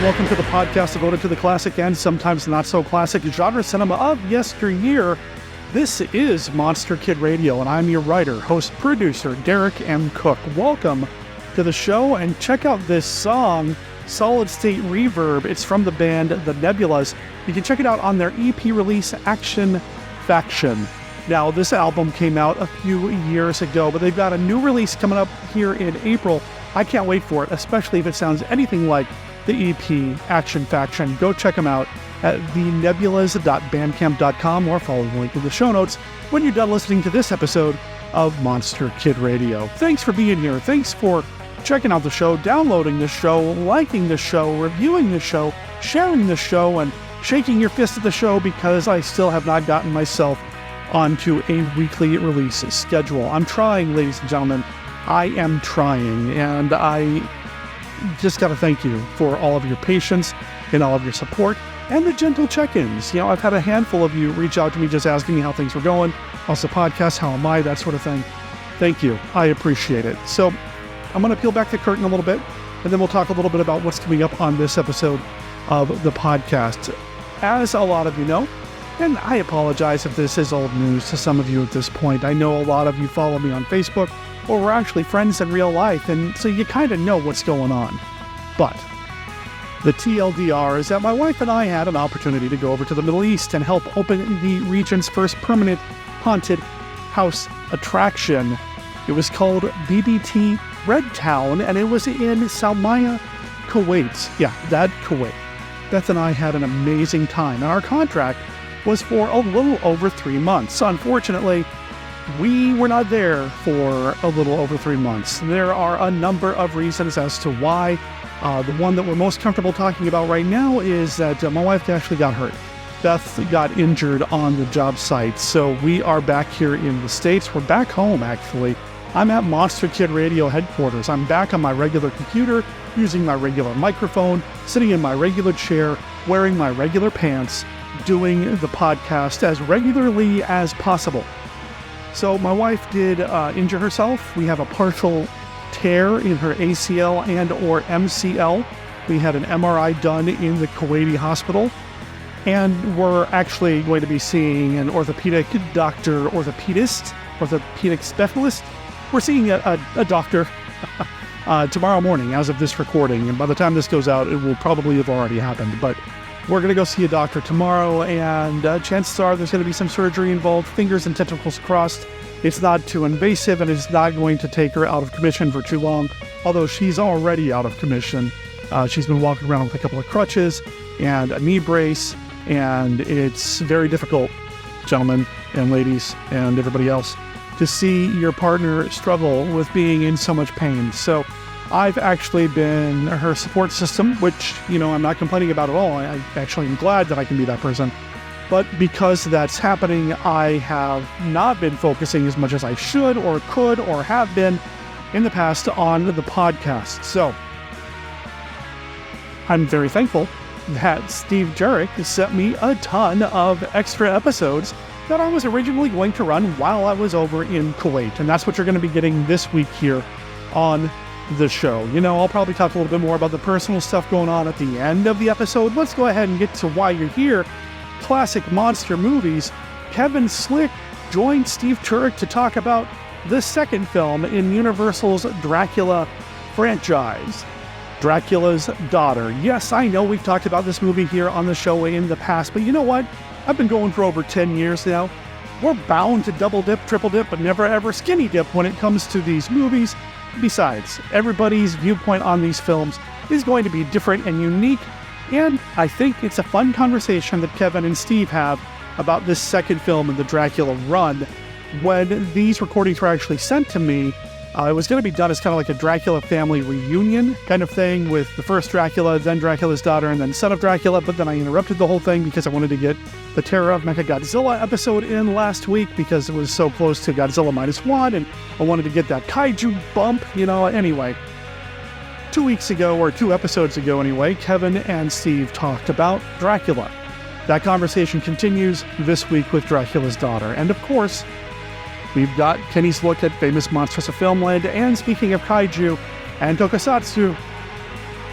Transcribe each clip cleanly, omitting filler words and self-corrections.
welcome to the podcast devoted to the classic and sometimes not so classic genre cinema of yesteryear. This is Monster Kid Radio, and I'm your writer, host, producer, Derek M. Cook. Welcome to the show, and check out this song, Solid State Reverb. It's from the band The Nebulas. You can check it out on their EP release, Action Faction. Now, this album came out a few years ago, but they've got a new release coming up here in April. I can't wait for it, especially if it sounds anything like the EP Action Faction. Go check them out at thenebulas.bandcamp.com or follow the link in the show notes when you're done listening to this episode of Monster Kid Radio. Thanks for being here. Thanks for checking out the show, downloading the show, liking the show, reviewing the show, sharing the show, and shaking your fist at the show because I still have not gotten myself onto a weekly release schedule. I'm trying, ladies and gentlemen. I am trying, and I just got to thank you for all of your patience and all of your support and the gentle check-ins. You know, I've had a handful of you reach out to me just asking me how things were going, how's the podcast, how am I, that sort of thing. Thank you. I appreciate it. So I'm going to peel back the curtain a little bit, and then we'll talk a little bit about what's coming up on this episode of the podcast. As a lot of you know, and I apologize if this is old news to some of you at this point. I know a lot of you follow me on Facebook, or we're actually friends in real life, and so you kind of know what's going on. But the TLDR is that my wife and I had an opportunity to go over to the Middle East and help open the region's first permanent haunted house attraction. It was called BBT Red Town, and it was in Salmiya, Kuwait. Yeah, that Kuwait. Beth and I had an amazing time, and our contract was for a little over 3 months. Unfortunately, we were not there for a little over 3 months. There are a number of reasons as to why. The one that we're most comfortable talking about right now is that my wife actually got hurt. Beth got injured on the job site, so we are back here in the States. We're back home, actually. I'm at Monster Kid Radio headquarters. I'm back on my regular computer, using my regular microphone, sitting in my regular chair, wearing my regular pants, doing the podcast as regularly as possible. So my wife did injure herself. We have a partial tear in her ACL and or MCL. We had an MRI done in the Kuwaiti hospital, and we're actually going to be seeing an orthopedic specialist. We're seeing a doctor tomorrow morning as of this recording, and by the time this goes out, it will probably have already happened, but we're going to go see a doctor tomorrow, and chances are there's going to be some surgery involved, fingers and tentacles crossed. It's not too invasive, and it's not going to take her out of commission for too long, although she's already out of commission. She's been walking around with a couple of crutches and a knee brace, and it's very difficult, gentlemen and ladies and everybody else, to see your partner struggle with being in so much pain. So I've actually been her support system, which, you know, I'm not complaining about at all. I actually am glad that I can be that person. But because that's happening, I have not been focusing as much as I should or could or have been in the past on the podcast. So I'm very thankful that Steve Turek sent me a ton of extra episodes that I was originally going to run while I was over in Kuwait. And that's what you're going to be getting this week here on the show. You know, I'll probably talk a little bit more about the personal stuff going on at the end of the episode. Let's go ahead and get to why you're here. Classic monster movies. Kevin Slick joined Steve Turek to talk about the second film in Universal's Dracula franchise, Dracula's Daughter. Yes, I know we've talked about this movie here on the show in the past, but you know what? I've been going for over 10 years now. We're bound to double dip, triple dip, but never ever skinny dip when it comes to these movies. Besides, everybody's viewpoint on these films is going to be different and unique, and I think it's a fun conversation that Kevin and Steve have about this second film in the Dracula run. When these recordings were actually sent to me, it was going to be done as kind of like a Dracula family reunion kind of thing with the first Dracula, then Dracula's Daughter, and then Son of Dracula, but then I interrupted the whole thing because I wanted to get the Terror of Mechagodzilla episode in last week because it was so close to Godzilla -1, and I wanted to get that kaiju bump, you know. Anyway, 2 weeks ago, or 2 episodes ago anyway, Kevin and Steve talked about Dracula. That conversation continues this week with Dracula's Daughter, and of course, we've got Kenny's look at Famous Monsters of Filmland, and speaking of kaiju and tokusatsu,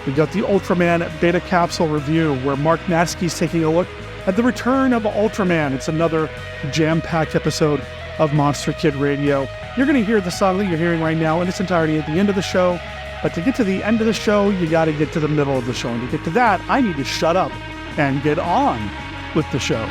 We got the Ultraman Beta Capsule review, where Mark Matzke's taking a look at the Return of Ultraman. It's another jam-packed episode of Monster Kid Radio. You're going to hear the song that you're hearing right now in its entirety at the end of the show, but to get to the end of the show, you got to get to the middle of the show. And to get to that, I need to shut up and get on with the show.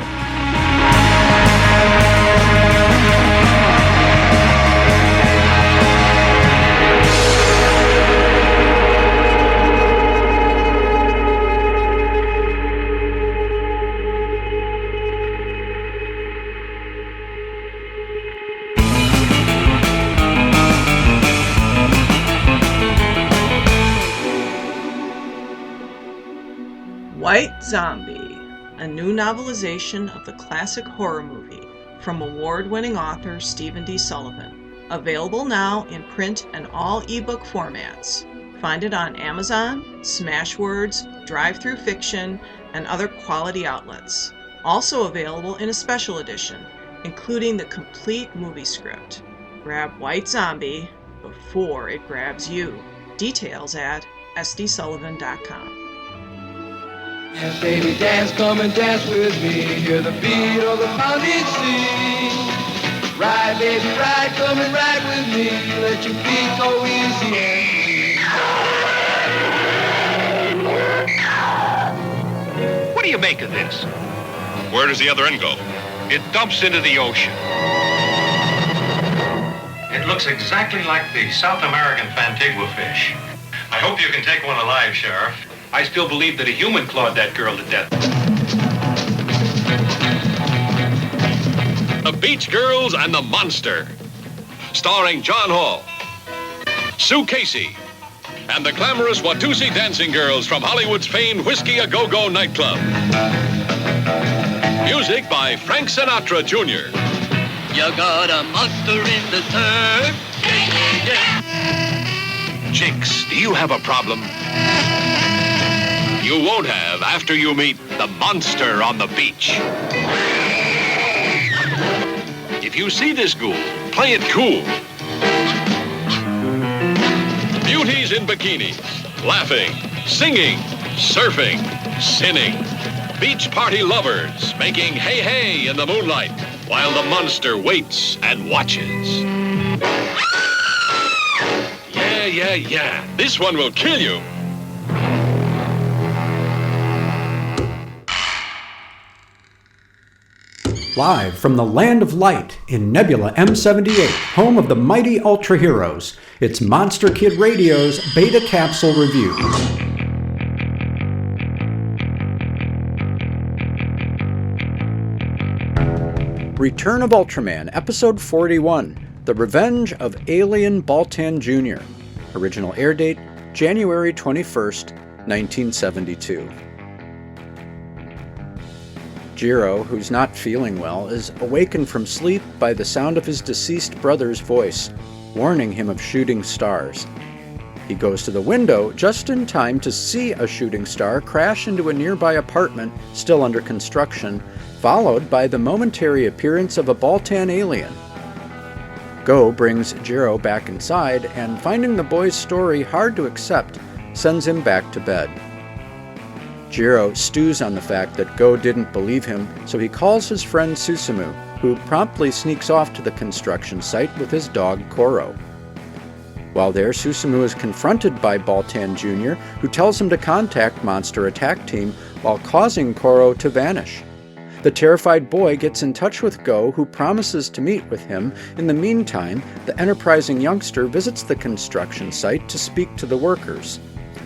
White Zombie, a new novelization of the classic horror movie from award-winning author Stephen D. Sullivan. Available now in print and all ebook formats. Find it on Amazon, Smashwords, Drive-Thru Fiction, and other quality outlets. Also available in a special edition, including the complete movie script. Grab White Zombie before it grabs you. Details at sdsullivan.com. Dance, baby, dance, come and dance with me. Hear the beat of the pounding sing. Ride, baby, ride, come and ride with me. Let your feet go easy. What do you make of this? Where does the other end go? It dumps into the ocean. It looks exactly like the South American Fantigua fish. I hope you can take one alive, Sheriff. I still believe that a human clawed that girl to death. The Beach Girls and the Monster. Starring John Hall, Sue Casey, and the glamorous Watusi dancing girls from Hollywood's famed Whiskey A Go-Go nightclub. Music by Frank Sinatra Jr. You got a monster in the turf. Chicks, do you have a problem? You won't have after you meet the monster on the beach. If you see this ghoul, play it cool. Beauties in bikinis, laughing, singing, surfing, sinning. Beach party lovers making hey hey in the moonlight while the monster waits and watches. Yeah. This one will kill you. Live from the Land of Light in Nebula M78, home of the mighty Ultra Heroes, it's Monster Kid Radio's Beta Capsule Review. Return of Ultraman, Episode 41, The Revenge of Alien Baltan Jr. Original air date, January 21st, 1972. Jiro, who's not feeling well, is awakened from sleep by the sound of his deceased brother's voice, warning him of shooting stars. He goes to the window just in time to see a shooting star crash into a nearby apartment still under construction, followed by the momentary appearance of a Baltan alien. Go brings Jiro back inside, and finding the boy's story hard to accept, sends him back to bed. Jiro stews on the fact that Go didn't believe him, so he calls his friend Susumu, who promptly sneaks off to the construction site with his dog Koro. While there, Susumu is confronted by Baltan Jr., who tells him to contact Monster Attack Team while causing Koro to vanish. The terrified boy gets in touch with Go, who promises to meet with him. In the meantime, the enterprising youngster visits the construction site to speak to the workers.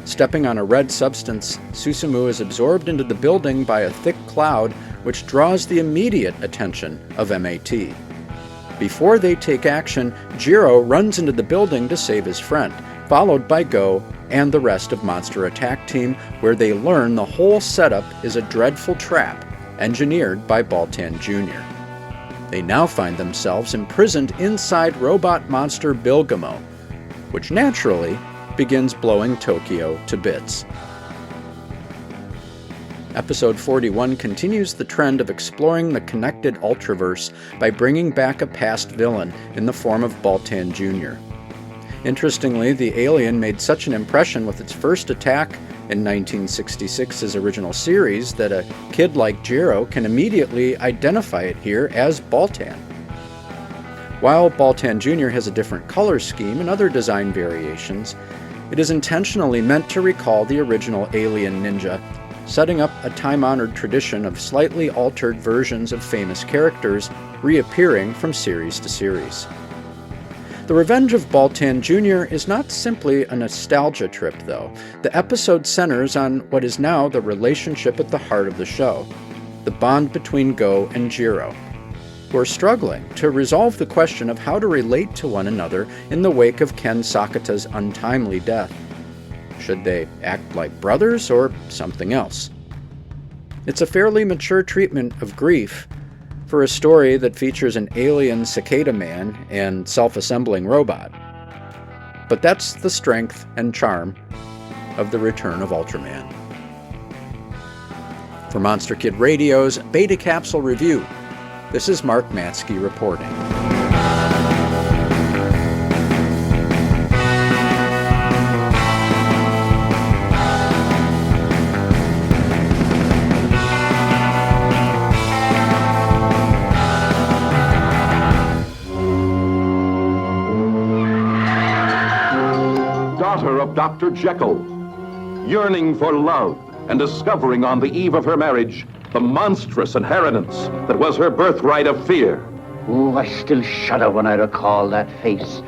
Stepping on a red substance, Susumu is absorbed into the building by a thick cloud, which draws the immediate attention of MAT. Before they take action, Jiro runs into the building to save his friend, followed by Go and the rest of Monster Attack Team, where they learn the whole setup is a dreadful trap engineered by Baltan Jr. They now find themselves imprisoned inside robot monster Bilgamo, which naturally begins blowing Tokyo to bits. Episode 41 continues the trend of exploring the connected Ultraverse by bringing back a past villain in the form of Baltan Jr. Interestingly, the alien made such an impression with its first attack in 1966's original series that a kid like Jiro can immediately identify it here as Baltan. While Baltan Jr. has a different color scheme and other design variations, it is intentionally meant to recall the original alien ninja, setting up a time-honored tradition of slightly altered versions of famous characters reappearing from series to series. The Revenge of Baltan Jr. is not simply a nostalgia trip, though. The episode centers on what is now the relationship at the heart of the show, the bond between Go and Jiro, who are struggling to resolve the question of how to relate to one another in the wake of Ken Sakata's untimely death. Should they act like brothers or something else? It's a fairly mature treatment of grief for a story that features an alien cicada man and self-assembling robot. But that's the strength and charm of the Return of Ultraman. For Monster Kid Radio's Beta Capsule Review, this is Mark Matzke reporting. Daughter of Dr. Jekyll, yearning for love and discovering on the eve of her marriage the monstrous inheritance that was her birthright of fear. Oh, I still shudder when I recall that face,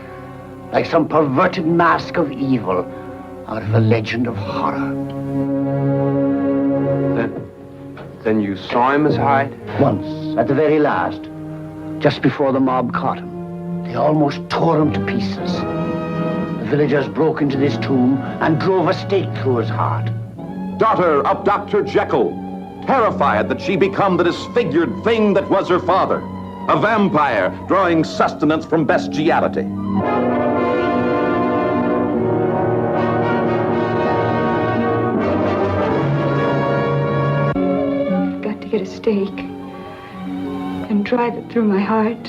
like some perverted mask of evil out of a legend of horror. Then you saw him, Miss Hyde? Once, at the very last, just before the mob caught him. They almost tore him to pieces. The villagers broke into this tomb and drove a stake through his heart. Daughter of Dr. Jekyll, terrified that she become the disfigured thing that was her father, a vampire drawing sustenance from bestiality. I've got to get a stake and drive it through my heart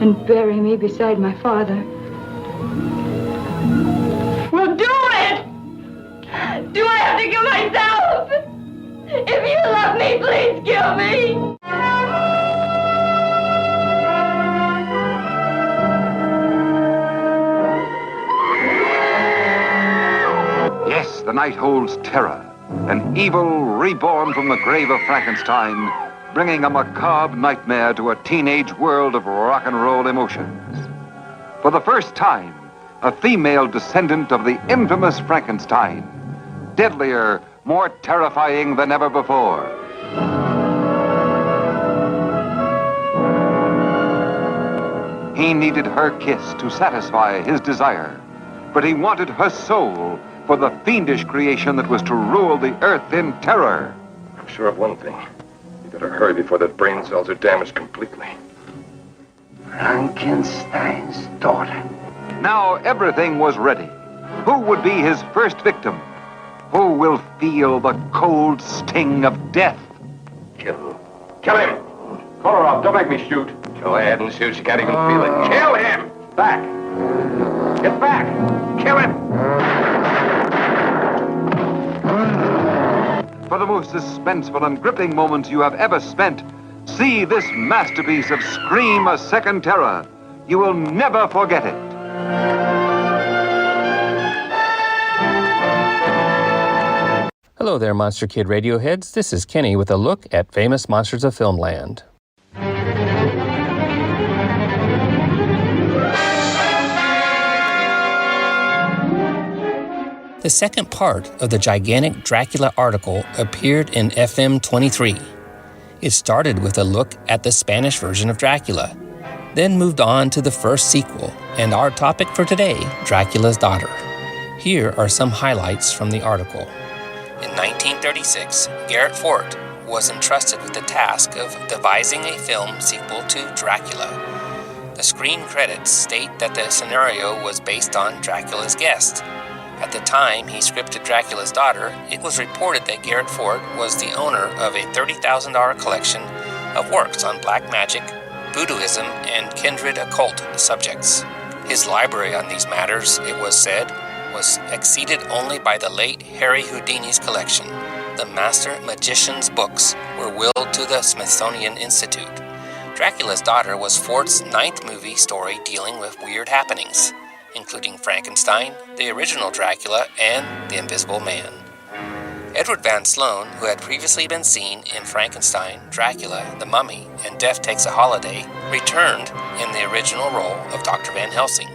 and bury me beside my father. Well, do it! Do I have to kill myself? If you love me, please kill me! Yes, the night holds terror, an evil reborn from the grave of Frankenstein, bringing a macabre nightmare to a teenage world of rock and roll emotions. For the first time, a female descendant of the infamous Frankenstein, deadlier, more terrifying than ever before. He needed her kiss to satisfy his desire, but he wanted her soul for the fiendish creation that was to rule the earth in terror. I'm sure of one thing. You better hurry before the brain cells are damaged completely. Frankenstein's daughter. Now everything was ready. Who would be his first victim? Who will feel the cold sting of death? Kill him! Call her off. Don't make me shoot. Go ahead and shoot. She can't even feel it. Kill him! Back! Get back! Kill him! For the most suspenseful and gripping moments you have ever spent, see this masterpiece of Scream a Second Terror. You will never forget it. Hello there, Monster Kid Radio heads. This is Kenny with a look at Famous Monsters of Filmland. The second part of the gigantic Dracula article appeared in FM 23. It started with a look at the Spanish version of Dracula, then moved on to the first sequel, and our topic for today, Dracula's Daughter. Here are some highlights from the article. In 1936, Garrett Fort was entrusted with the task of devising a film sequel to Dracula. The screen credits state that the scenario was based on Dracula's Guest. At the time he scripted Dracula's Daughter, it was reported that Garrett Fort was the owner of a $30,000 collection of works on black magic, voodooism, and kindred occult subjects. His library on these matters, it was said, was exceeded only by the late Harry Houdini's collection. The Master Magician's books were willed to the Smithsonian Institute. Dracula's Daughter was Fort's 9th movie story dealing with weird happenings, including Frankenstein, the original Dracula, and the Invisible Man. Edward Van Sloan, who had previously been seen in Frankenstein, Dracula, The Mummy, and Death Takes a Holiday, returned in the original role of Dr. Van Helsing.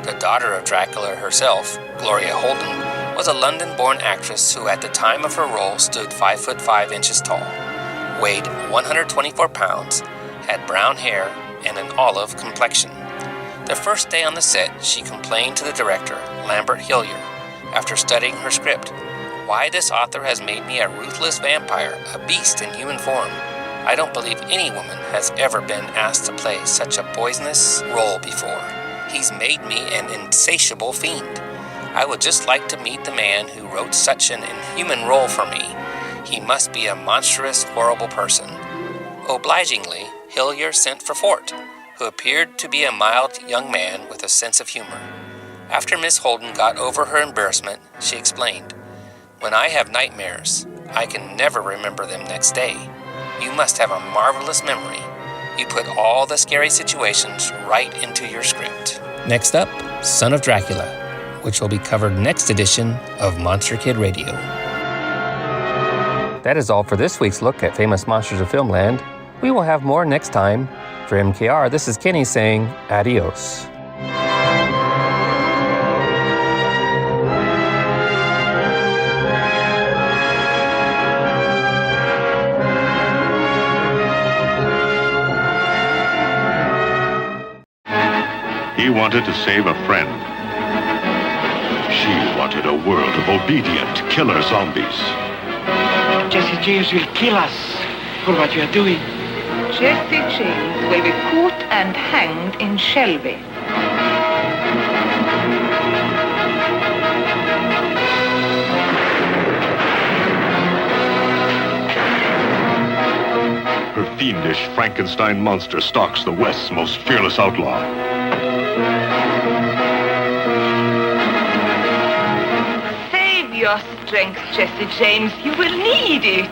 The daughter of Dracula herself, Gloria Holden, was a London-born actress who at the time of her role stood 5 foot 5 inches tall, weighed 124 pounds, had brown hair, and an olive complexion. The first day on the set, she complained to the director, Lambert Hillyer, after studying her script. Why this author has made me a ruthless vampire, a beast in human form. I don't believe any woman has ever been asked to play such a poisonous role before. He's made me an insatiable fiend. I would just like to meet the man who wrote such an inhuman role for me. He must be a monstrous, horrible person. Obligingly, Hillyer sent for Fort, who appeared to be a mild young man with a sense of humor. After Miss Holden got over her embarrassment, she explained, "When I have nightmares, I can never remember them next day. You must have a marvelous memory. You put all the scary situations right into your script." Next up, Son of Dracula, which will be covered next edition of Monster Kid Radio. That is all for this week's look at Famous Monsters of Filmland. We will have more next time. For MKR, this is Kenny saying adios. He wanted to save a friend. She wanted a world of obedient killer zombies. Jesse James will kill us for what you are doing. Jesse James will be caught and hanged in Shelby. Her fiendish Frankenstein monster stalks the West's most fearless outlaw. Save your strength, Jesse James. You will need it.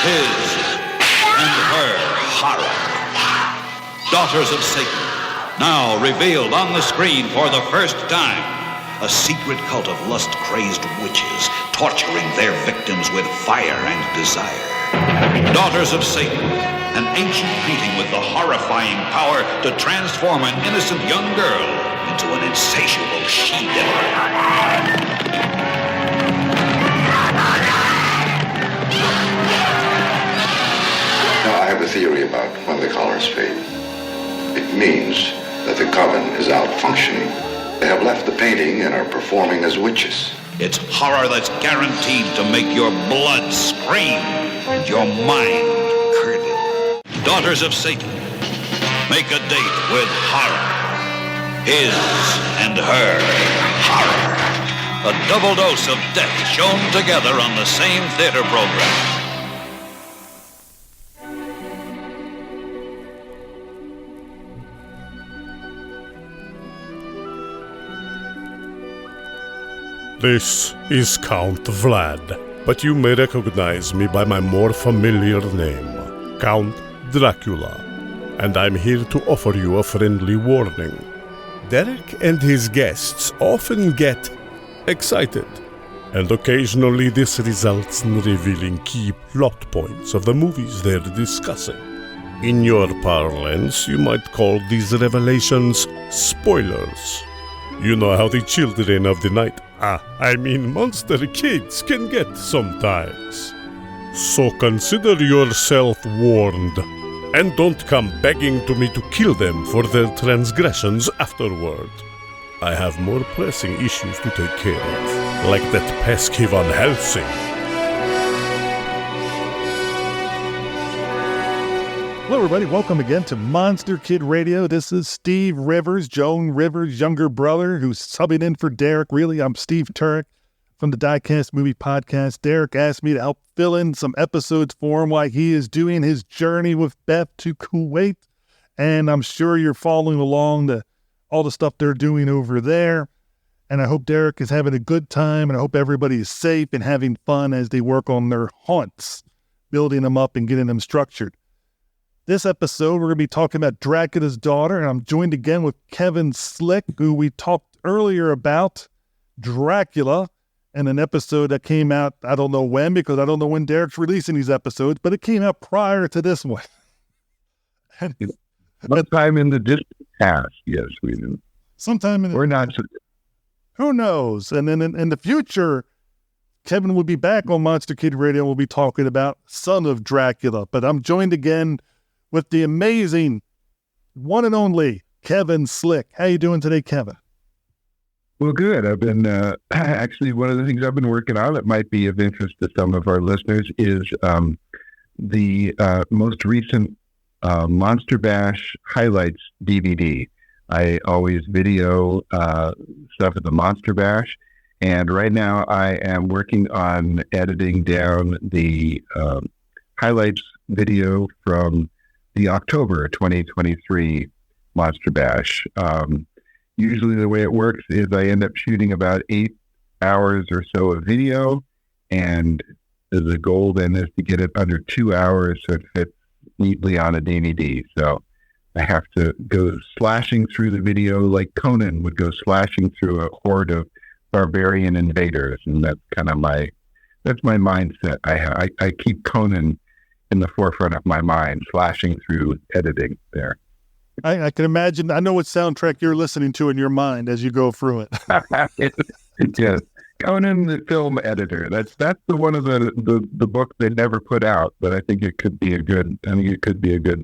His and her horror. Daughters of Satan, now revealed on the screen for the first time. A secret cult of lust-crazed witches torturing their victims with fire and desire. Daughters of Satan, an ancient painting with the horrifying power to transform an innocent young girl into an insatiable she-devil. Now, I have a theory about when the colors fade. It means that the coven is out functioning. They have left the painting and are performing as witches. It's horror that's guaranteed to make your blood scream and your mind curdle. Daughters of Satan, make a date with horror. His and her horror. A double dose of death shown together on the same theater program. This is Count Vlad, but you may recognize me by my more familiar name, Count Dracula, and I'm here to offer you a friendly warning. Derek and his guests often get excited, and occasionally this results in revealing key plot points of the movies they're discussing. In your parlance, you might call these revelations spoilers. You know how the children of the night, monster kids can get sometimes. So consider yourself warned, and don't come begging to me to kill them for their transgressions afterward. I have more pressing issues to take care of, like that pesky Van Helsing. Hello, everybody. Welcome again to Monster Kid Radio. This is Steve Rivers, Joan Rivers' younger brother, who's subbing in for Derek. Really, I'm Steve Turek. from the Diecast Movie Podcast. Derek asked me to help fill in some episodes for him while he is doing his journey with Beth to Kuwait. And I'm sure you're following along all the stuff they're doing over there. And I hope Derek is having a good time, and I hope everybody is safe and having fun as they work on their haunts, building them up and getting them structured. This episode, we're going to be talking about Dracula's daughter, and I'm joined again with Kevin Slick, who we talked earlier about Dracula in an episode that came out, I don't know when, because I don't know when Derek's releasing these episodes, but it came out prior to this one. Sometime in the distant past, yes, we do. Sometime in the... We're not... Who knows? And then in the future, Kevin will be back on Monster Kid Radio. We'll be talking about Son of Dracula. But I'm joined again with the amazing one and only Kevin Slick. How you doing today, Kevin? Well, good. I've been actually one of the things I've been working on that might be of interest to some of our listeners is the most recent Monster Bash highlights DVD. I always video stuff at the Monster Bash, and right now I am working on editing down the highlights video from the October 2023 Monster Bash. Usually the way it works is I end up shooting about 8 hours or so of video, and the goal then is to get it under 2 hours so it fits neatly on a DVD. So I have to go slashing through the video like Conan would go slashing through a horde of barbarian invaders, and that's kind of my mindset. I keep Conan in the forefront of my mind, slashing through editing there. I can imagine. I know what soundtrack you're listening to in your mind as you go through it. Yes, Conan the film editor. That's the one of the book they never put out, but I think it could be a good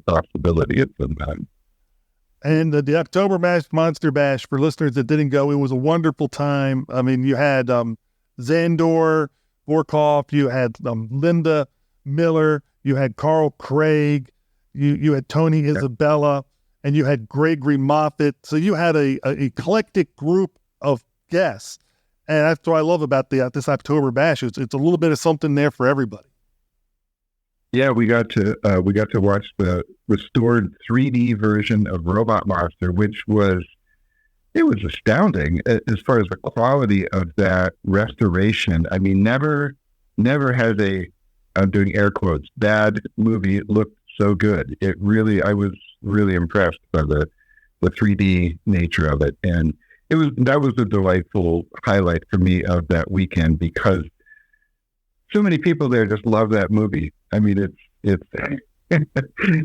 possibility at some time. And the October Monster Bash, for listeners that didn't go, it was a wonderful time. I mean, you had Zandor Vorkov, you had Linda Miller, you had Carl Craig, you had Tony Isabella, and you had Gregory Moffat. So you had a eclectic group of guests. And that's what I love about this October Bash. It's a little bit of something there for everybody. Yeah, we got to watch the restored 3D version of Robot Monster, which was astounding as far as the quality of that restoration. I mean, never has I'm doing air quotes, bad movie looked so good. I was really impressed by the 3D nature of it, and that was a delightful highlight for me of that weekend because so many people there just love that movie. I mean, it's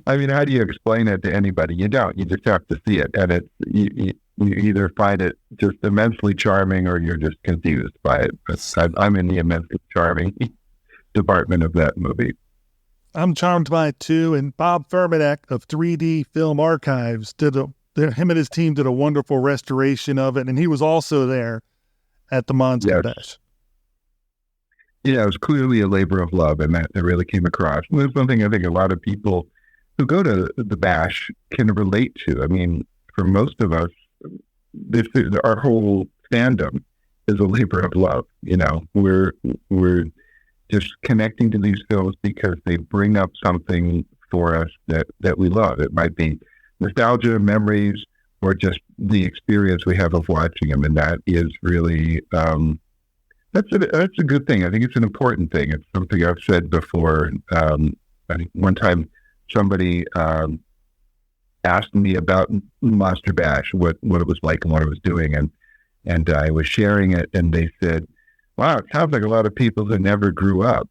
I mean, how do you explain it to anybody? You don't. You just have to see it, and you either find it just immensely charming or you're just confused by it. But I'm in the immensely charming department of that movie. I'm charmed by it too, and Bob Fermanek of 3D Film Archives him and his team did a wonderful restoration of it, and he was also there at the Monster Bash. Yeah, it was clearly a labor of love, and that really came across. And there's something I think a lot of people who go to the Bash can relate to. I mean, for most of us, our whole fandom is a labor of love. You know, we're just connecting to these films because they bring up something for us that we love. It might be nostalgia, memories, or just the experience we have of watching them, and that is really that's a good thing. I think it's an important thing. It's something I've said before. I think one time somebody asked me about Monster Bash, what it was like and what it was doing, and I was sharing it, and they said, "Wow, it sounds like a lot of people that never grew up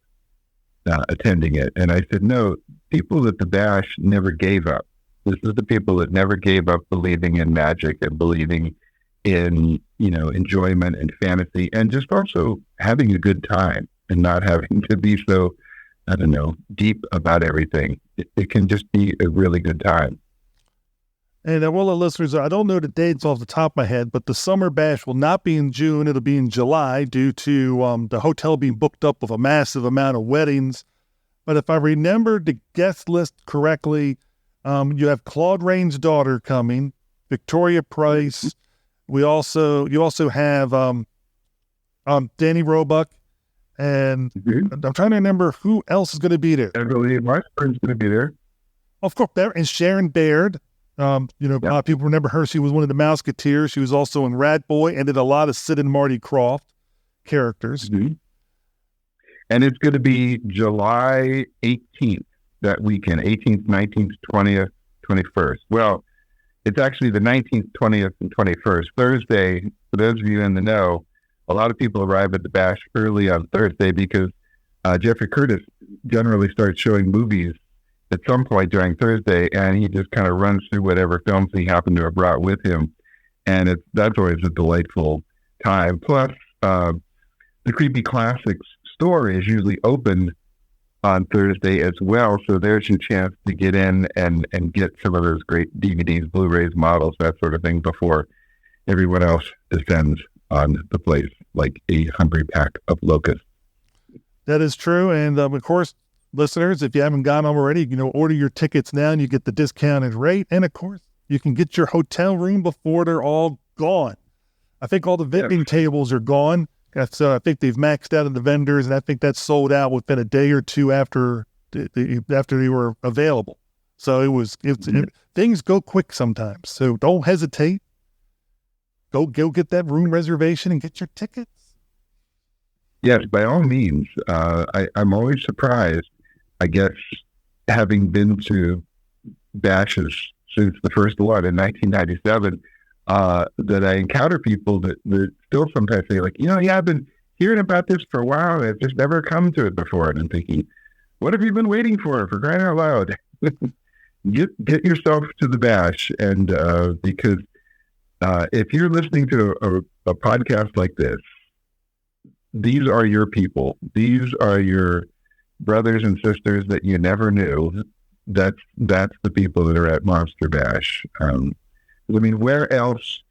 attending it." And I said, "No, people at the Bash never gave up. This is the people that never gave up believing in magic and believing in, enjoyment and fantasy and just also having a good time and not having to be so, deep about everything. It can just be a really good time." And all the listeners, I don't know the dates off the top of my head, but the Summer Bash will not be in June. It'll be in July due to the hotel being booked up with a massive amount of weddings. But if I remember the guest list correctly, you have Claude Rains' daughter coming, Victoria Price. You also have Danny Roebuck, and I'm trying to remember who else is going to be there. I believe Markburn's going to be there. Of course, and Sharon Baird. A lot of people remember her. She was one of the Mouseketeers. She was also in Rat Boy and did a lot of Sid and Marty Krofft characters. Mm-hmm. And it's going to be July 18th, that weekend, 18th, 19th, 20th, 21st. Well, it's actually the 19th, 20th, and 21st. Thursday, for those of you in the know, a lot of people arrive at the Bash early on Thursday because Jeffrey Curtis generally starts showing movies at some point during Thursday, and he just kind of runs through whatever films he happened to have brought with him. And that's always a delightful time. Plus, the Creepy Classics store is usually open on Thursday as well, so there's your chance to get in and get some of those great DVDs, Blu-rays, models, that sort of thing before everyone else descends on the place like a hungry pack of locusts. That is true, and of course, listeners, if you haven't gone already, order your tickets now and you get the discounted rate, and of course, you can get your hotel room before they're all gone. I think all the vending tables are gone. So I think they've maxed out of the vendors, and I think that's sold out within a day or two after they were available. So things go quick sometimes. So don't hesitate. Go get that room reservation and get your tickets. Yes, by all means. I'm always surprised, I guess, having been to bashes since the first one in 1997, that I encounter people that still sometimes say, like, I've been hearing about this for a while. I've just never come to it before. And I'm thinking, what have you been waiting for crying out loud? Get yourself to the bash. And because if you're listening to a podcast like this, these are your people. These are your brothers and sisters that you never knew. That's the people that are at Monster Bash. Where else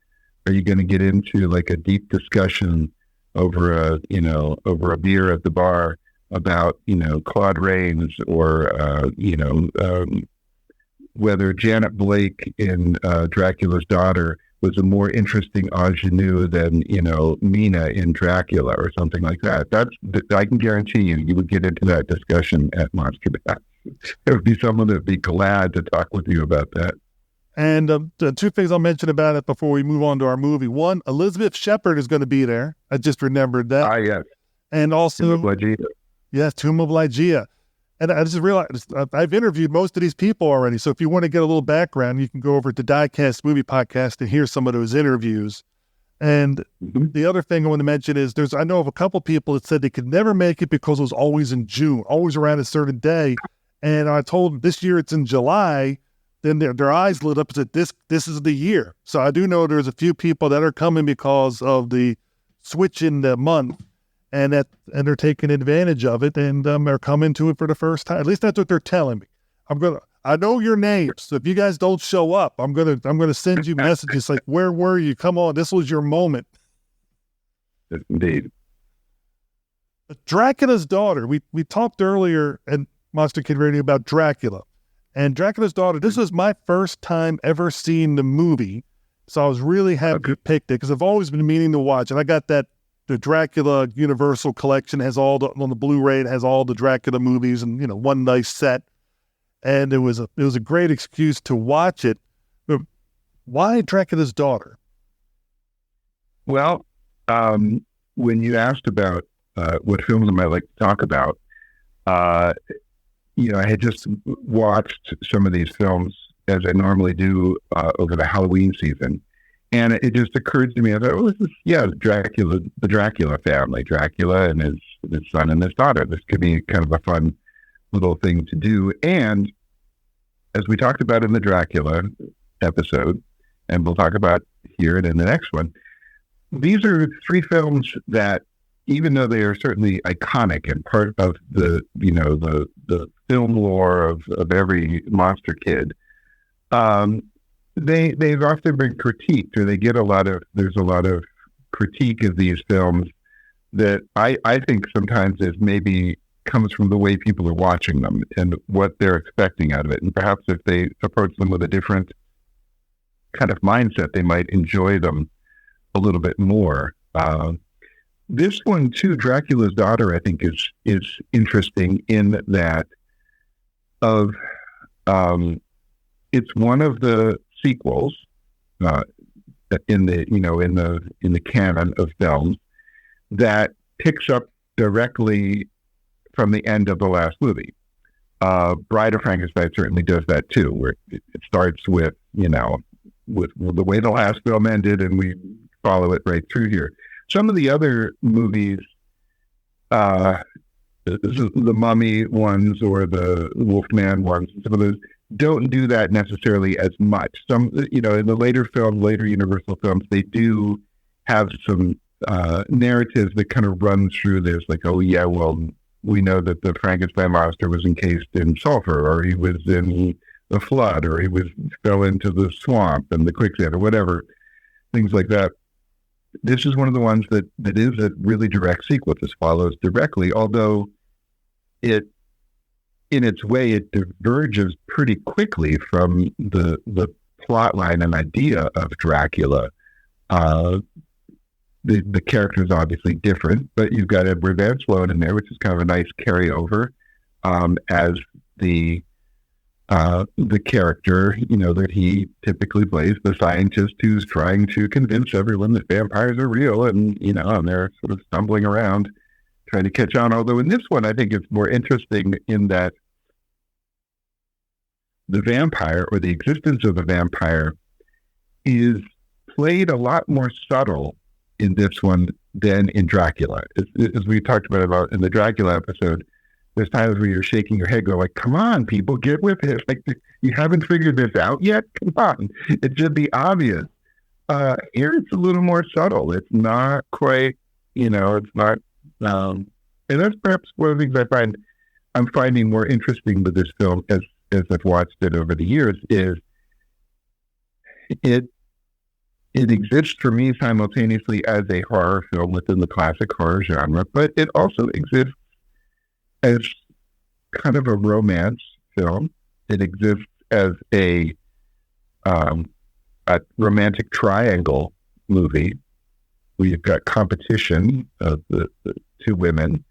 are you going to get into like a deep discussion over a beer at the bar about, Claude Rains or, whether Janet Blake in Dracula's Daughter was a more interesting ingenue than, Mina in Dracula or something like that. I can guarantee you would get into that discussion at Monster Bash. There would be someone that would be glad to talk with you about that. And the two things I'll mention about it before we move on to our movie. One, Elizabeth Shepard is going to be there. I just remembered that. Yes. And also, Tomb of Lygia. Yes, Tomb of Lygia. And I just realized I've interviewed most of these people already. So if you want to get a little background, you can go over to Diecast Movie Podcast and hear some of those interviews. And the other thing I want to mention is I know of a couple people that said they could never make it because it was always in June, always around a certain day. And I told them this year it's in July. Then their eyes lit up and said, this is the year. So I do know there's a few people that are coming because of the switch in the month, and they're taking advantage of it and are coming to it for the first time. At least that's what they're telling me. I know your names. So if you guys don't show up, I'm gonna send you messages like, where were you? Come on, this was your moment. Yes, indeed. Dracula's Daughter. We talked earlier at Monster Kid Radio about Dracula. And Dracula's Daughter, this was my first time ever seeing the movie. So I was really happy to pick it because I've always been meaning to watch. And I got the Dracula Universal Collection has on the Blu-ray, it has all the Dracula movies and, one nice set. And it was a great excuse to watch it. But why Dracula's Daughter? Well, when you asked about what films I might like to talk about, I had just watched some of these films as I normally do over the Halloween season. And it just occurred to me, I thought, well, this is, Dracula, the Dracula family, Dracula and his son and his daughter. This could be kind of a fun little thing to do. And as we talked about in the Dracula episode, and we'll talk about here and in the next one, these are three films that, even though they are certainly iconic and part of the film lore of every monster kid, they've often been critiqued, or there's a lot of critique of these films that I think sometimes is maybe comes from the way people are watching them and what they're expecting out of it. And perhaps if they approach them with a different kind of mindset, they might enjoy them a little bit more. This one too, Dracula's Daughter, I think is interesting in that it's one of the sequels in the canon of films that picks up directly from the end of the last movie. Bride of Frankenstein certainly does that too, where it starts with the way the last film ended, and we follow it right through here. Some of the other movies, the Mummy ones or the Wolfman ones, some of those don't do that necessarily as much. Some, in the later Universal films, they do have some narratives that kind of run through this, like, oh yeah, well, we know that the Frankenstein monster was encased in sulfur, or he was in the flood, or fell into the swamp and the quicksand, or whatever, things like that. This is one of the ones that is a really direct sequel. This follows directly, although in its way, it diverges pretty quickly from the plot line and idea of Dracula. The character is obviously different, but you've got Edward Van Sloan in there, which is kind of a nice carryover as the character, that he typically plays, the scientist who's trying to convince everyone that vampires are real, and they're sort of stumbling around trying to catch on. Although in this one, I think it's more interesting in that the vampire, or the existence of the vampire, is played a lot more subtle in this one than in Dracula. As we talked about in the Dracula episode, there's times where you're shaking your head, go like, come on, people, get with it. Like, you haven't figured this out yet? Come on. It should be obvious. Here it's a little more subtle. It's not quite, it's not, and that's perhaps one of the things I'm finding more interesting with this film as I've watched it over the years, is it exists for me simultaneously as a horror film within the classic horror genre, but it also exists as kind of a romance film. It exists as a romantic triangle movie where you've got competition of the two women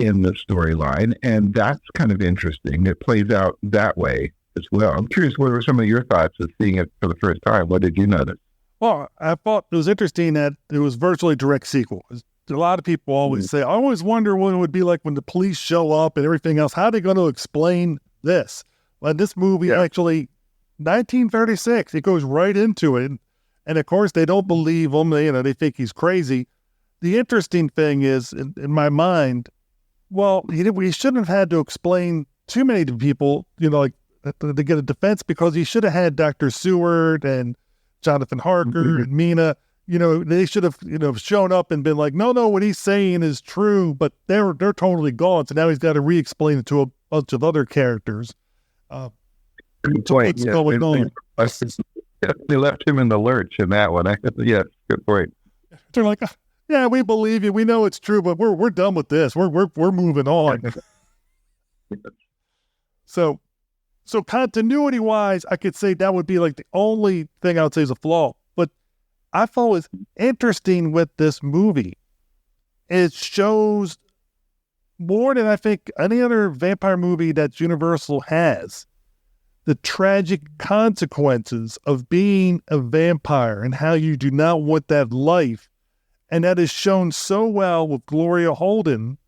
in the storyline, and that's kind of interesting. It plays out that way as well. I'm curious, what were some of your thoughts of seeing it for the first time? What did you notice? Well, I thought it was interesting that it was virtually a direct sequel. A lot of people always say, I always wonder what it would be like when the police show up and everything else. How are they going to explain this? Well, this movie actually, 1936, it goes right into it. And of course, they don't believe him. They think he's crazy. The interesting thing is, in my mind, well, we shouldn't have had to explain too many to people, to get a defense, because he should have had Dr. Seward and Jonathan Harker and Mina. They should have, shown up and been like, no, what he's saying is true, but they're totally gone. So now he's got to re-explain it to a bunch of other characters. Good point. What's going on? They left him in the lurch in that one. Yes, good point. They're like, yeah, we believe you. We know it's true, but we're done with this. We're moving on. So continuity-wise, I could say that would be like the only thing I would say is a flaw. But I thought was interesting with this movie, it shows more than I think any other vampire movie that Universal has, the tragic consequences of being a vampire and how you do not want that life. And that is shown so well with Gloria Holden,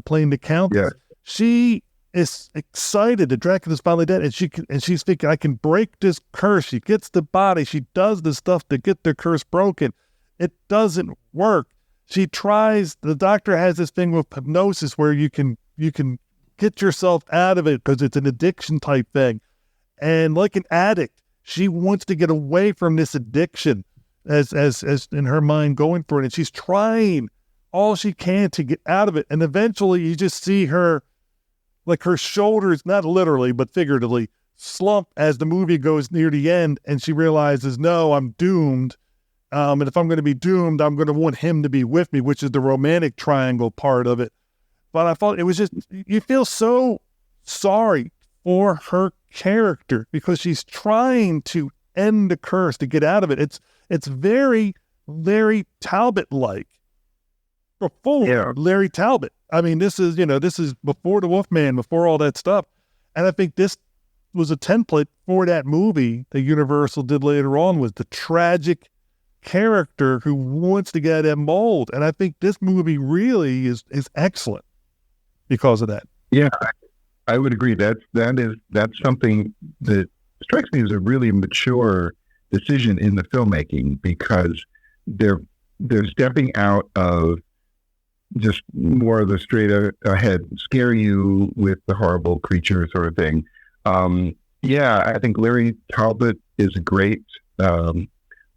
playing the Countess. Yeah. She is excited that Dracula's finally dead, and she's thinking, I can break this curse. She gets the body. She does the stuff to get the curse broken. It doesn't work. She tries. The doctor has this thing with hypnosis where you can get yourself out of it because it's an addiction type thing. And like an addict, she wants to get away from this addiction as in her mind going for it. And she's trying all she can to get out of it. And eventually you just see her, like her shoulders, not literally, but figuratively, slump as the movie goes near the end. And she realizes, no, I'm doomed. And if I'm going to be doomed, I'm going to want him to be with me, which is the romantic triangle part of it. But I thought it was just, you feel so sorry for her character because she's trying to end the curse to get out of it. It's very, very Talbot-like before Larry Talbot. I mean, this is before the Wolfman, before all that stuff. And I think this was a template for that movie that Universal did later on, was the tragic character who wants to get that mold. And I think this movie really is excellent because of that. Yeah, I would agree. That's something that strikes me as a really mature decision in the filmmaking, because they're stepping out of just more of the straight ahead scare you with the horrible creature sort of thing. I think Larry Talbot is a great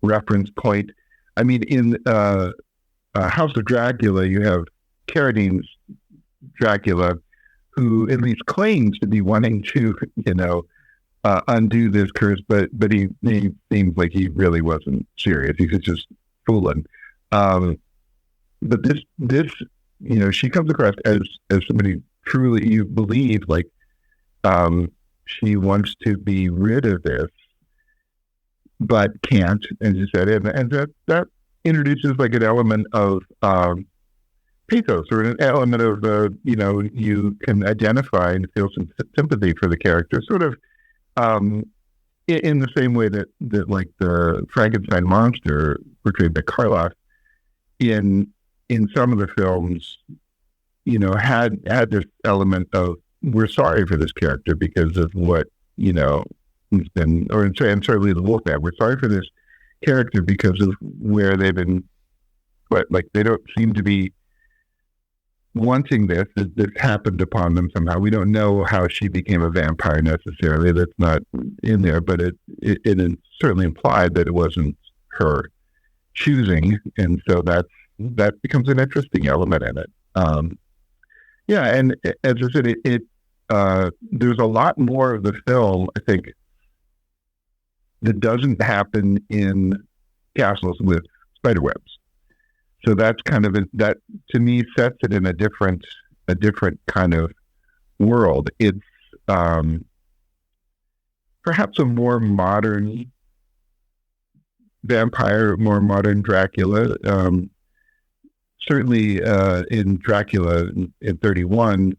reference point. I mean, in House of Dracula, you have Carradine's Dracula, who at least claims to be wanting to, undo this curse, but he seems like he really wasn't serious. He was just fooling. But this, she comes across as somebody truly you believe, like, she wants to be rid of this, but can't, as you said, and that introduces like an element of pathos, or an element of you can identify and feel some sympathy for the character, sort of in the same way that like the Frankenstein monster portrayed by Karloff in some of the films, had this element of, we're sorry for this character because of what he's been, and certainly the Wolfman. We're sorry for this character because of where they've been, but like they don't seem to be wanting this. This happened upon them somehow. We don't know how she became a vampire necessarily. That's not in there, but it certainly implied that it wasn't her choosing, and so that becomes an interesting element in it. And as I said, there's a lot more of the film, I think, that doesn't happen in Castles with Spiderwebs. So that's kind of that to me sets it in a different kind of world. It's perhaps a more modern vampire, more modern Dracula. Certainly in Dracula in 31,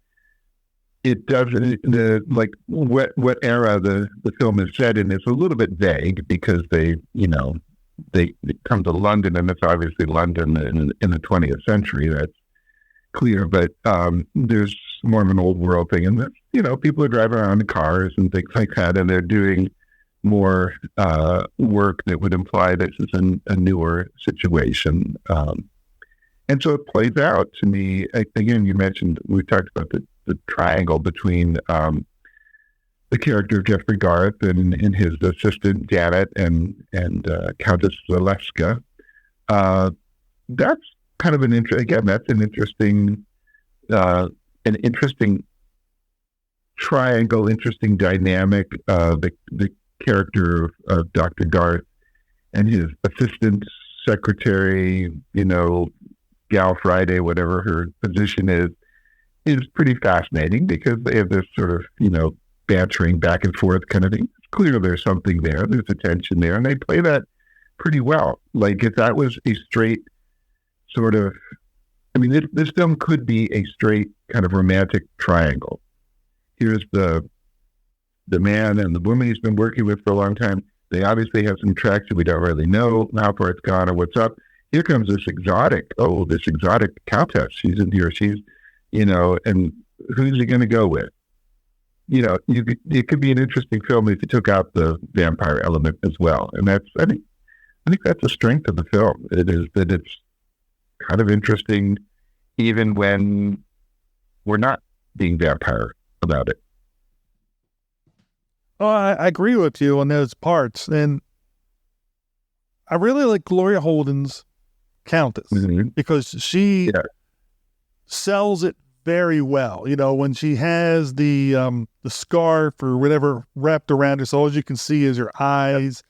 it doesn't, what era the film is set in is a little bit vague, because they come to London, and it's obviously London in the 20th century. That's clear, but there's more of an old world thing, and people are driving around in cars and things like that, and they're doing more work that would imply this is a newer situation. And so it plays out to me. Again, we talked about the triangle between the character of Jeffrey Garth and his assistant Janet and Countess Zaleska. That's kind of that's an interesting triangle, interesting dynamic. The character of Dr. Garth and his assistant secretary, Gal Friday, whatever her position is pretty fascinating, because they have this sort of, bantering back and forth kind of thing. It's clear there's something there. There's a tension there, and they play that pretty well. Like, if that was a straight sort of, this film could be a straight kind of romantic triangle. Here's the man and the woman he's been working with for a long time. They obviously have some tracks that we don't really know how far it's gone or what's up. Here comes this exotic countess. She's in here. She's, and who's he going to go with? It could be an interesting film if you took out the vampire element as well. And I think that's the strength of the film. It is that it's kind of interesting, even when we're not being vampire about it. Oh, I agree with you on those parts. And I really like Gloria Holden's Countess, because she sells it very well. When she has the scarf or whatever wrapped around her, so all you can see is her eyes,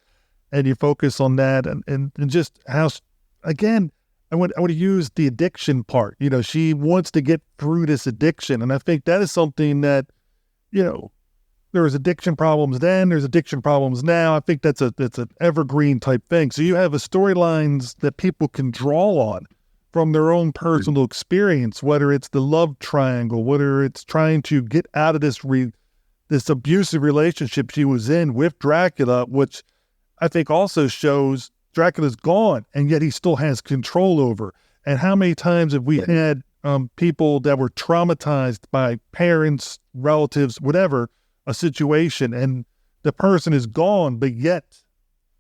and you focus on that, and just how, again, I want to use the addiction part. She wants to get through this addiction, and I think that is something that, there was addiction problems then, there's addiction problems now. I think that's an evergreen type thing. So you have storylines that people can draw on from their own personal experience, whether it's the love triangle, whether it's trying to get out of this abusive relationship she was in with Dracula, which I think also shows Dracula's gone, and yet he still has control over. And how many times have we had people that were traumatized by parents, relatives, whatever, a situation, and the person is gone, but yet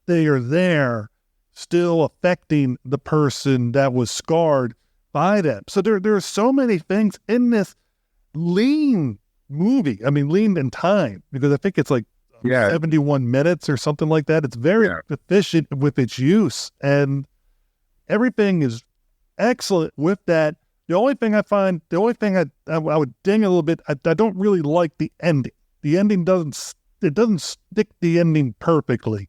they are there still affecting the person that was scarred by them. So there are so many things in this lean movie. I mean, lean in time, because I think it's like 71 minutes or something like that. It's very efficient with its use, and everything is excellent with that. The only thing I would ding a little bit, I don't really like the ending. The ending doesn't stick the ending perfectly.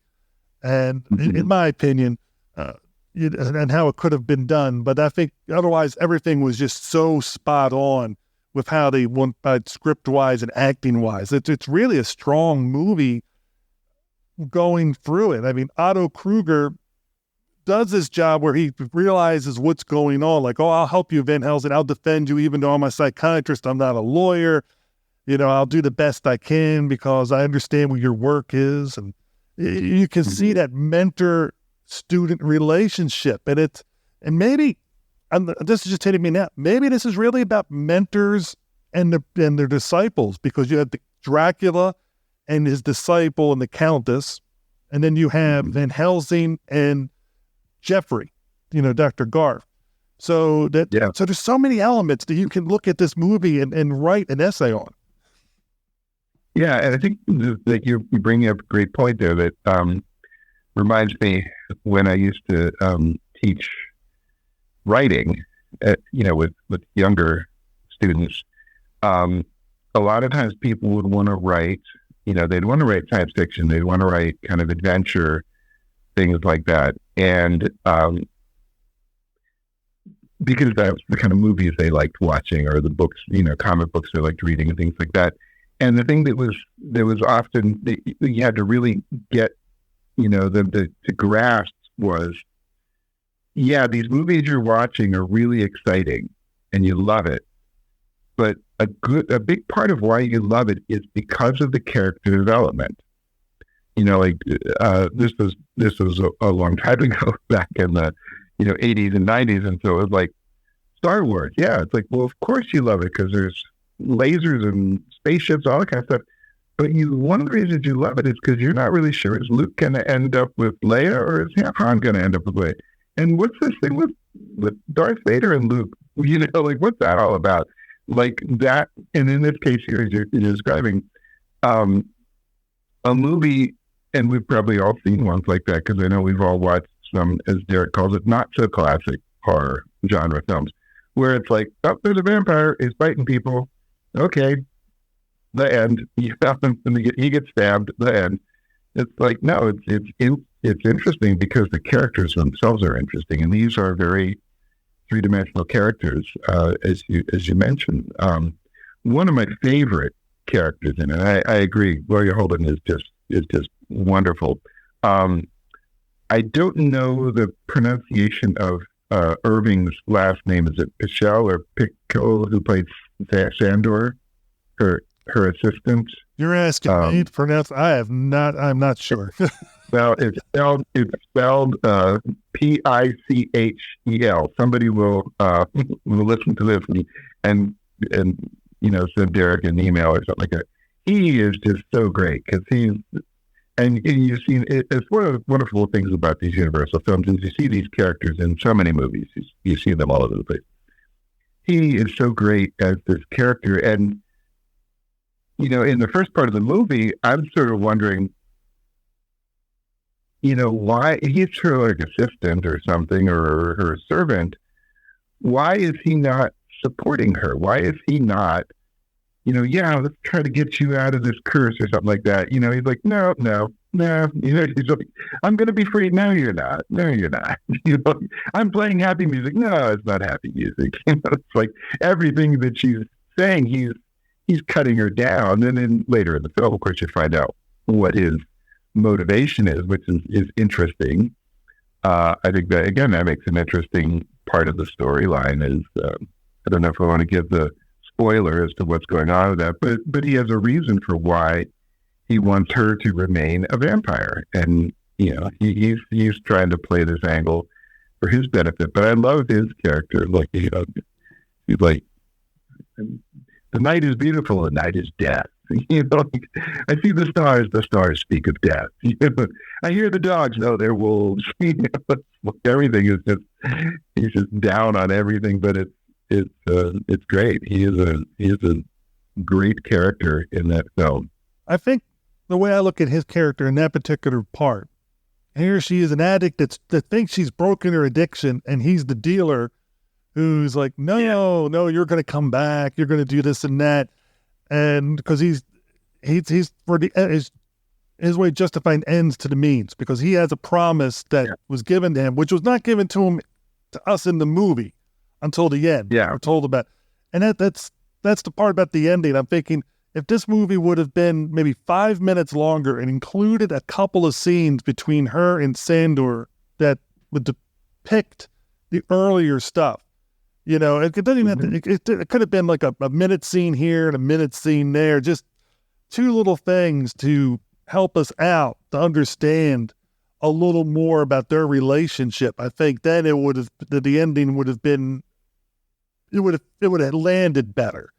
And in my opinion, and how it could have been done, but I think otherwise everything was just so spot on with how they went script wise and acting wise. It's really a strong movie going through it. I mean, Otto Kruger does this job where he realizes what's going on. Like, oh, I'll help you, Van Helsing. I'll defend you, even though I'm a psychiatrist. I'm not a lawyer. I'll do the best I can because I understand what your work is. And you can see that mentor-student relationship. And maybe, this is just hitting me now, maybe this is really about mentors and their disciples, because you have the Dracula and his disciple and the Countess, and then you have Van Helsing and Jeffrey, Dr. Garf. So there's so many elements that you can look at this movie and write an essay on. Yeah, and I think that you bring up a great point there that reminds me when I used to teach writing, with younger students. A lot of times people would want to write, they'd want to write science fiction, they'd want to write kind of adventure, things like that. And because that's the kind of movies they liked watching, or the books, comic books they liked reading and things like that. And the thing that was often you had to really get, them to grasp was, these movies you're watching are really exciting and you love it, but a big part of why you love it is because of the character development. This was a long time ago, back in the 80s and 90s, and so it was like Star Wars. Yeah, it's like, well, of course you love it because there's lasers and spaceships, all that kind of stuff. But one of the reasons you love it is because you're not really sure, is Luke going to end up with Leia, or is Han going to end up with Leia? And what's this thing with Darth Vader and Luke? What's that all about? Like that, and in this case here, you're describing a movie, and we've probably all seen ones like that, because I know we've all watched some, as Derek calls it, not so classic horror genre films, where it's like, oh, there's a vampire, he's biting people. Okay, the end. You found him, and he gets stabbed. The end. It's like, no, it's interesting because the characters themselves are interesting, and these are very three-dimensional characters, as you mentioned. One of my favorite characters in it, I agree, Gloria Holden is just wonderful. I don't know the pronunciation of Irving's last name. Is it Pichel or Pickle, who played Sandor, her assistant? You're asking me to pronounce. I'm not sure. Well, it's spelled Pichel. Somebody will listen to this and send Derek an email or something like that. He is just so great because and you've seen it. It's one of the wonderful things about these Universal films is you see these characters in so many movies. You see them all over the place. He is so great as this character, and in the first part of the movie, I'm sort of wondering, why he's her like assistant or something, or her servant. Why is he not supporting her? Why is he not, let's try to get you out of this curse or something like that. He's like, no. He's like, I'm going to be free. No, you're not. No, you're not. I'm playing happy music. No, it's not happy music. It's like everything that she's saying, he's cutting her down. And then later in the film, of course, you find out what his motivation is, which is interesting. I think that, again, that makes an interesting part of the storyline is, I don't know if I want to give the spoiler as to what's going on with that, but he has a reason for why he wants her to remain a vampire. And, he's trying to play this angle for his benefit. But I love his character. Like, he's like, the night is beautiful, the night is death. I see the stars speak of death. I hear the dogs, no, they're wolves. Everything is just, he's just down on everything, but it's great. He is a great character in that film. I think the way I look at his character in that particular part, here she is an addict that thinks she's broken her addiction, and he's the dealer who's like, no, you're going to come back, you're going to do this and that. And because he's for his way of justifying ends to the means, because he has a promise that was given to him, which was not given to us in the movie until the end. Yeah, we're told about, and that's the part about the ending. I'm thinking if this movie would have been maybe 5 minutes longer and included a couple of scenes between her and Sandor that would depict the earlier stuff. It doesn't even have to, it could have been like a minute scene here and a minute scene there, just two little things to help us out to understand a little more about their relationship. I think then the ending would have been, it would have landed better.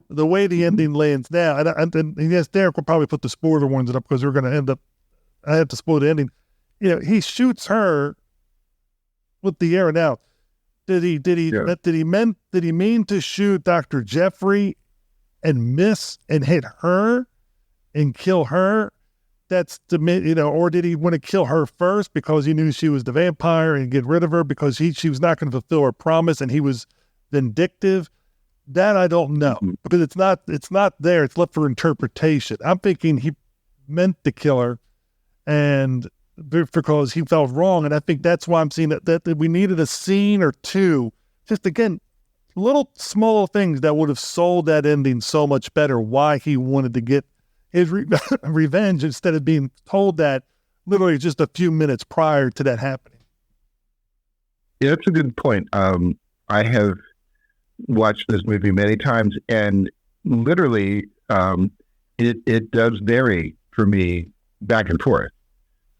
The way the ending lands now, and yes, Derek will probably put the spoiler ones up because we're going to end up, I have to spoil the ending. He shoots her with the arrow. Now, did he mean to shoot Dr. Jeffrey and miss and hit her and kill her? That's or did he want to kill her first because he knew she was the vampire and get rid of her because she was not going to fulfill her promise and he was vindictive? That I don't know, because it's not there. It's left for interpretation. I'm thinking he meant to kill her, and because he felt wrong, and I think that's why I'm seeing that we needed a scene or two, just again, little small things that would have sold that ending so much better. Why he wanted to get his revenge instead of being told that literally just a few minutes prior to that happening. Yeah, that's a good point. I have watched this movie many times, and literally, it does vary for me back and forth.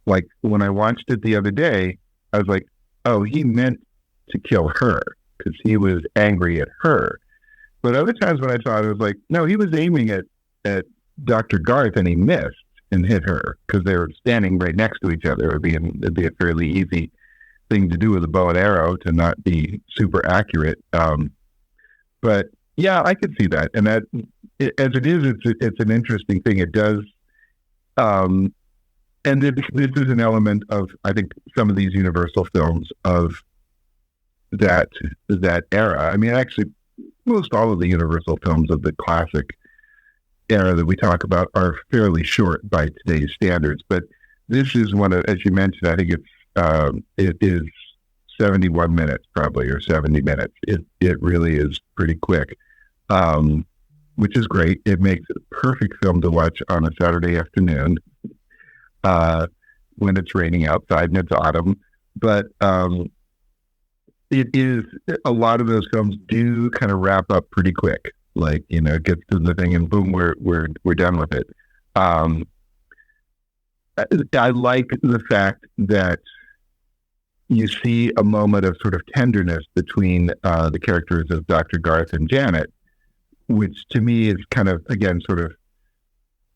Like when I watched it the other day, I was like, oh, he meant to kill her because he was angry at her. But other times when I saw it, I was like, no, he was aiming at Dr. Garth and he missed and hit her because they were standing right next to each other. It'd be a fairly easy thing to do with a bow and arrow to not be super accurate. But yeah, I could see that. And that, as it is, it's an interesting thing. It does, and this is an element of, I think, some of these Universal films of that era. I mean, actually, most all of the Universal films of the classic era that we talk about are fairly short by today's standards. But this is one of, as you mentioned, I think it is 71 minutes probably, or 70 minutes. It really is pretty quick, which is great. It makes it a perfect film to watch on a Saturday afternoon when it's raining outside and it's autumn. But it is, a lot of those films do kind of wrap up pretty quick. Like, it gets to the thing and boom, we're done with it. I like the fact that you see a moment of sort of tenderness between the characters of Dr. Garth and Janet, which to me is kind of, again, sort of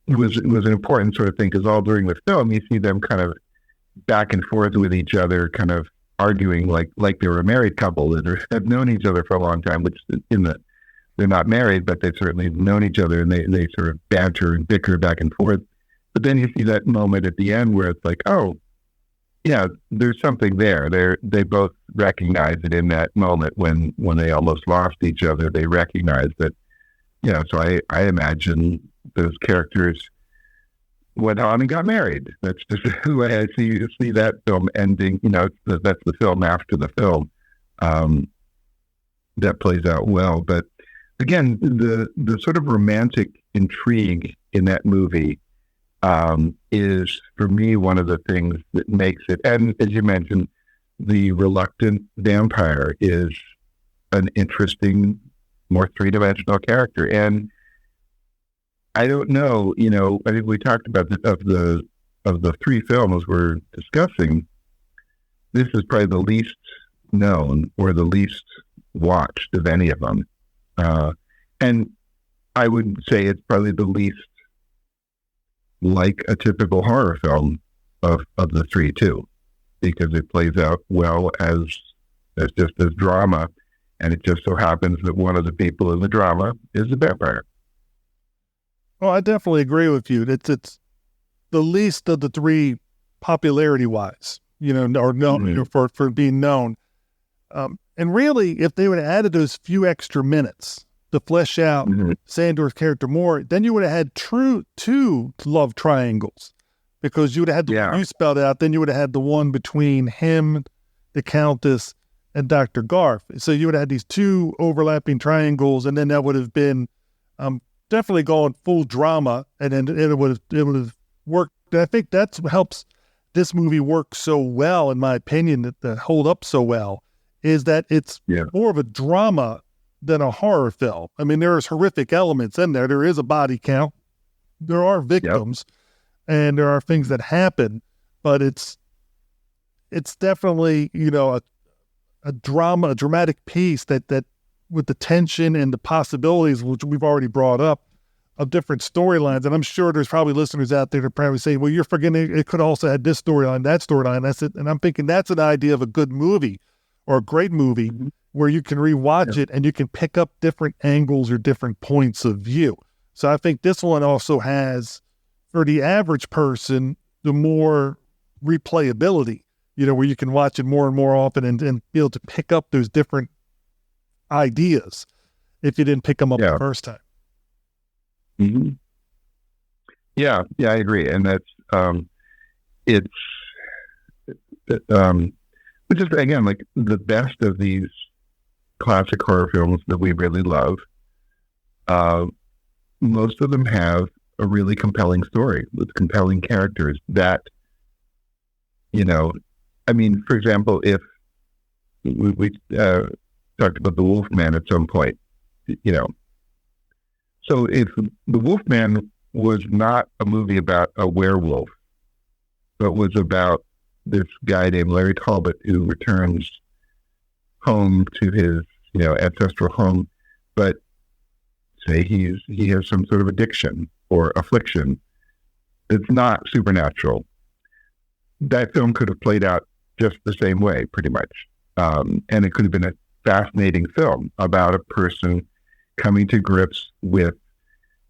was an important sort of thing, because all during the film you see them kind of back and forth with each other, kind of arguing like they were a married couple that have known each other for a long time, which they're not married, but they've certainly known each other, and they sort of banter and bicker back and forth. But then you see that moment at the end where it's like, oh, yeah, there's something there. They both recognize it in that moment when they almost lost each other. They recognize that, so I imagine those characters went on and got married. That's just the way I see that film ending. That's the film after the film. That plays out well. But again, the sort of romantic intrigue in that movie is, for me, one of the things that makes it, and as you mentioned, the reluctant vampire is an interesting, more three-dimensional character. And I don't know, I think we talked about of the three films we're discussing, this is probably the least known or the least watched of any of them. And I would say it's probably the least like a typical horror film of the three too, because it plays out well as just as drama, and it just so happens that one of the people in the drama is a vampire. Well, I definitely agree with you. It's the least of the three popularity-wise, or known for being known. And really, if they would have added those few extra minutes to flesh out Sandor's character more, then you would have had two love triangles, because you would have had the one you spelled out, then you would have had the one between him, the Countess, and Dr. Garf. So you would have had these two overlapping triangles, and then that would have been definitely going full drama, and then it would have worked. And I think that's what helps this movie work so well, in my opinion, that hold up so well, is that it's more of a drama than a horror film. I mean, there's horrific elements in there. There is a body count. There are victims, and there are things that happen, but it's definitely, a dramatic piece that with the tension and the possibilities, which we've already brought up, of different storylines. And I'm sure there's probably listeners out there that probably say, well, you're forgetting it could also have this storyline, that storyline. That's it. And I'm thinking that's an idea of a good movie or a great movie where you can rewatch it and you can pick up different angles or different points of view. So I think this one also has, for the average person, the more replayability, where you can watch it more and more often and be able to pick up those different ideas if you didn't pick them up the first time. Mm-hmm. Yeah, I agree. And that's, which is, again, like the best of these classic horror films that we really love. Most of them have a really compelling story with compelling characters that, for example, if we talked about the Wolfman at some point, so if the Wolfman was not a movie about a werewolf, but was about this guy named Larry Talbot who returns home to his, ancestral home, but say he has some sort of addiction or affliction that's not supernatural, that film could have played out just the same way, pretty much. And it could have been a fascinating film about a person coming to grips with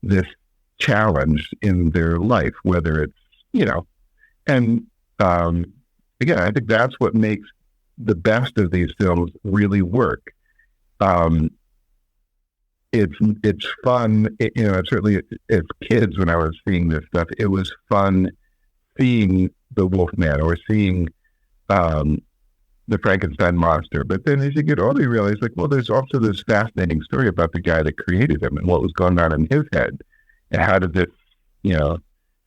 this challenge in their life, whether it's, and again, I think that's what makes the best of these films really work. It's fun, certainly as kids when I was seeing this stuff, it was fun seeing the Wolfman or seeing the Frankenstein monster. But then as you get older, you realize, there's also this fascinating story about the guy that created him and what was going on in his head. And how did this,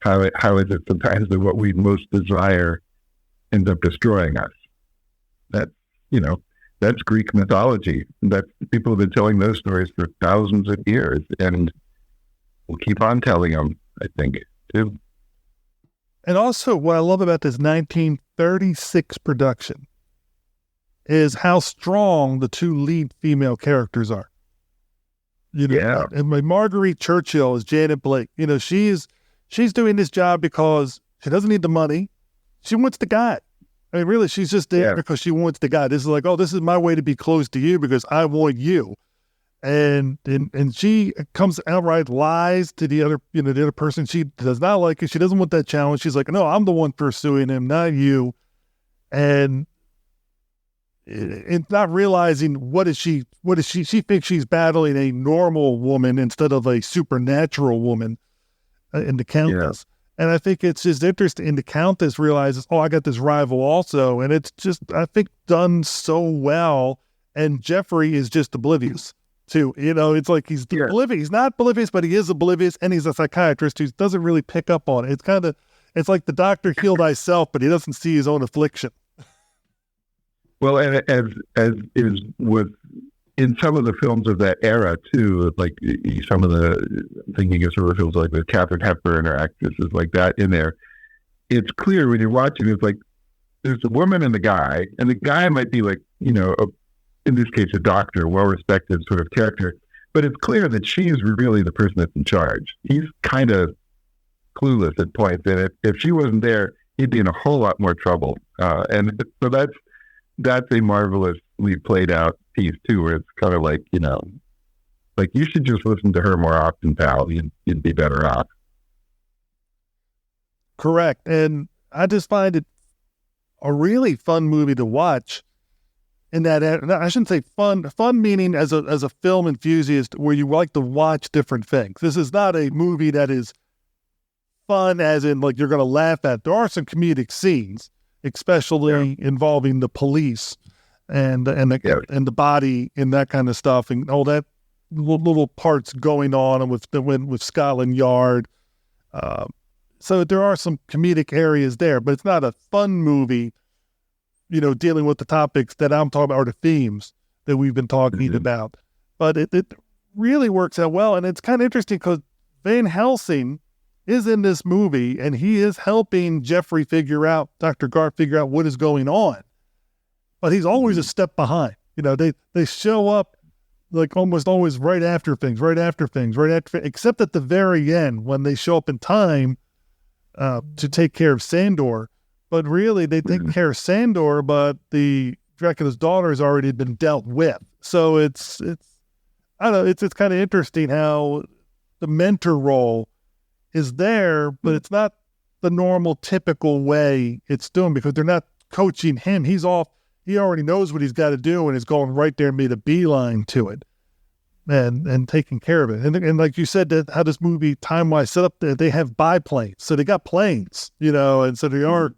how is it sometimes that what we most desire ends up destroying us? That's Greek mythology. That people have been telling those stories for thousands of years, and we'll keep on telling them, I think, too. And also, what I love about this 1936 production is how strong the two lead female characters are. And Marguerite Churchill is Janet Blake. She's doing this job because she doesn't need the money. She wants the guy. I mean, really, she's just there because she wants the guy. This is like, this is my way to be close to you because I want you. And she comes outright lies to the other, the other person. She does not like it. She doesn't want that challenge. She's like, no, I'm the one pursuing him, not you. And not realizing what is she thinks she's battling a normal woman instead of a supernatural woman in the Countess. And I think it's just interesting. And the Countess realizes, I got this rival also. And it's just, I think, done so well. And Jeffrey is just oblivious too. It's like he's oblivious. He's not oblivious, but he is oblivious. And he's a psychiatrist who doesn't really pick up on it. It's like the doctor heal thyself, but he doesn't see his own affliction. Well, and as is with in some of the films of that era too, like some of the thinking of sort of films like with Katharine Hepburn or actresses like that in there, it's clear when you're watching. It's like there's a woman and the guy might be like, in this case, a doctor, well-respected sort of character, but it's clear that she is really the person that's in charge. He's kind of clueless at points, and if she wasn't there, he'd be in a whole lot more trouble. And so that's a marvelously played out piece too, where it's kind of like, like you should just listen to her more often, pal. You'd be better off. Correct. And I just find it a really fun movie to watch. In that, I shouldn't say fun meaning as a film enthusiast where you like to watch different things. This is not a movie that is fun as in like you're going to laugh at. There are some comedic scenes, especially involving the police and the body and that kind of stuff and all that little parts going on with Scotland Yard. So there are some comedic areas there, but it's not a fun movie, dealing with the topics that I'm talking about or the themes that we've been talking about. But it really works out well. And it's kind of interesting because Van Helsing is in this movie and he is helping Dr. Garth figure out what is going on. But he's always a step behind. They show up like almost always right after things, except at the very end when they show up in time to take care of Sandor. But really, they take care of Sandor, but the Dracula's daughter has already been dealt with. So it's I don't know, it's kind of interesting how the mentor role is there, but it's not the normal, typical way it's doing because they're not coaching him. He's off. He already knows what he's got to do and is going right there and made a beeline to it and taking care of it. And like you said, that how this movie time-wise set up, they have biplanes. So they got planes, and so they are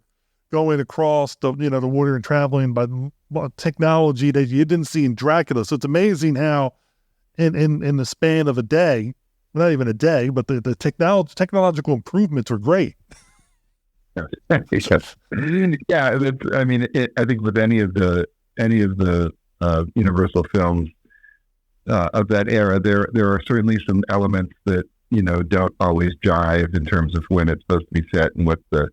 going across the water and traveling by technology that you didn't see in Dracula. So it's amazing how in the span of a day, not even a day, but the technological improvements are great. Yeah, I think with any of the Universal films of that era, there are certainly some elements that don't always jive in terms of when it's supposed to be set and what the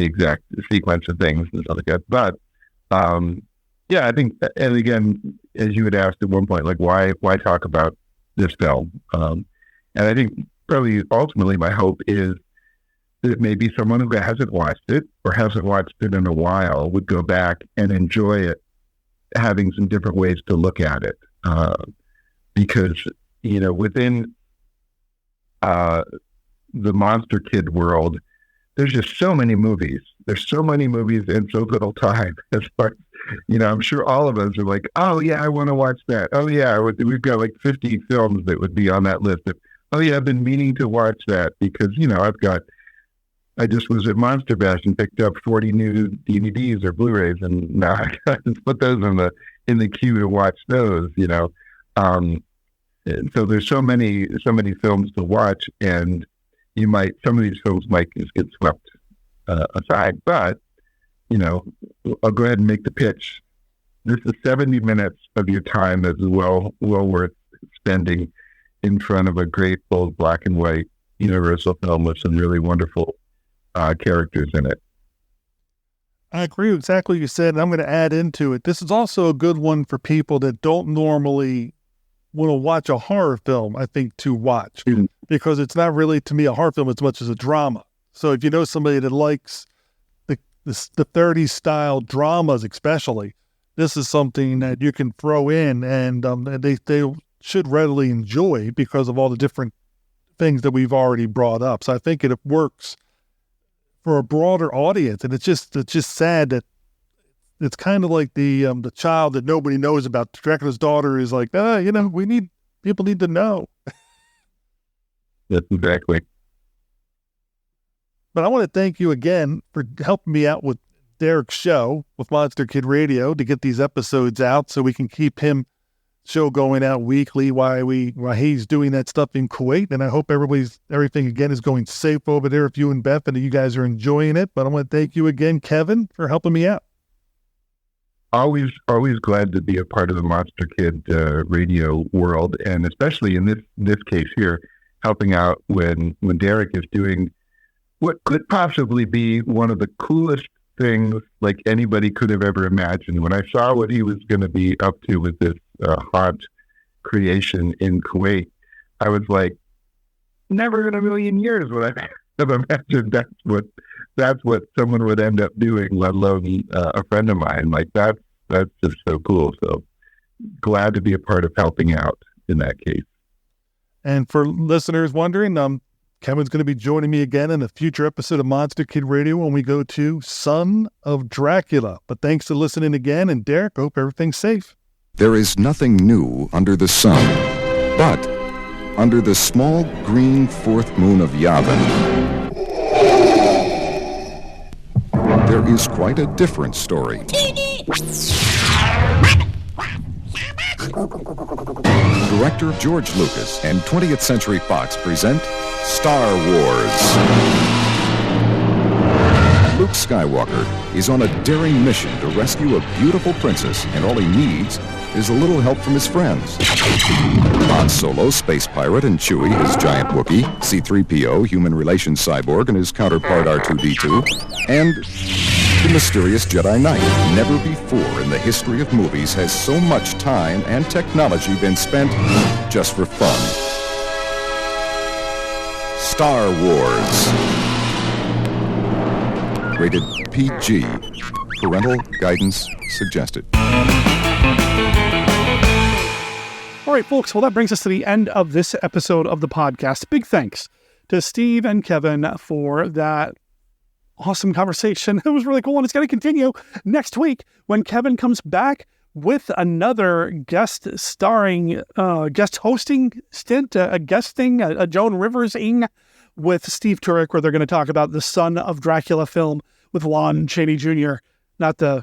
exact sequence of things and stuff like that. But I think, and again, as you had asked at one point, like why talk about this film? And I think probably ultimately my hope is that maybe someone who hasn't watched it or hasn't watched it in a while would go back and enjoy it, having some different ways to look at it. Because, within the Monster Kid world, there's just so many movies. There's so many movies and so little time. As far as, I'm sure all of us are like, oh yeah, I want to watch that. Oh yeah, we've got like 50 films that would be on that list. Oh yeah, I've been meaning to watch that because, I just was at Monster Bash and picked up 40 new DVDs or Blu-rays, and now I got to put those in the queue to watch those. And so there's so many films to watch, and some of these films might just get swept aside. But I'll go ahead and make the pitch. This is 70 minutes of your time that's well worth spending in front of a great old black and white Universal film with some really wonderful characters in it. I agree with exactly what you said, and I'm going to add into it. This is also a good one for people that don't normally want to watch a horror film, I think, to watch, because it's not really, to me, a horror film as much as a drama. So if you know somebody that likes the 30s style dramas especially, this is something that you can throw in and they should readily enjoy because of all the different things that we've already brought up. So I think it works for a broader audience, and it's just sad that it's kind of like the child that nobody knows about. Dracula's daughter is like, people need to know. That's exactly. But I want to thank you again for helping me out with Derek's show with Monster Kid Radio to get these episodes out so we can keep him show going out weekly while he's doing that stuff in Kuwait. And I hope everything again is going safe over there if you and Beth and you guys are enjoying it. But I want to thank you again, Kevin, for helping me out. always glad to be a part of the Monster Kid radio world, and especially in this case here, helping out when Derek is doing what could possibly be one of the coolest things like anybody could have ever imagined. When I saw what he was going to be up to with this haunt creation in Kuwait, I was like, never in a million years would I have imagined that's what someone would end up doing, let alone a friend of mine. Like that's just so cool. So glad to be a part of helping out in that case. And for listeners wondering, Kevin's going to be joining me again in a future episode of Monster Kid Radio when we go to Son of Dracula. But thanks for listening again, and Derek, hope everything's safe. There is nothing new under the sun, but under the small green fourth moon of Yavin, there is quite a different story. Director George Lucas and 20th Century Fox present Star Wars. Luke Skywalker is on a daring mission to rescue a beautiful princess, and all he needs is a little help from his friends. Han Solo, space pirate, and Chewie, his giant Wookiee, C-3PO, human relations cyborg, and his counterpart R2-D2, and the mysterious Jedi Knight. Never before in the history of movies has so much time and technology been spent just for fun. Star Wars. Rated PG. Parental guidance suggested. All right, folks. Well, that brings us to the end of this episode of the podcast. Big thanks to Steve and Kevin for that awesome conversation. It was really cool, and it's going to continue next week when Kevin comes back with another guest hosting stint, a Joan Rivers-ing with Steve Turek, where they're going to talk about the Son of Dracula film with Lon Chaney Jr., not the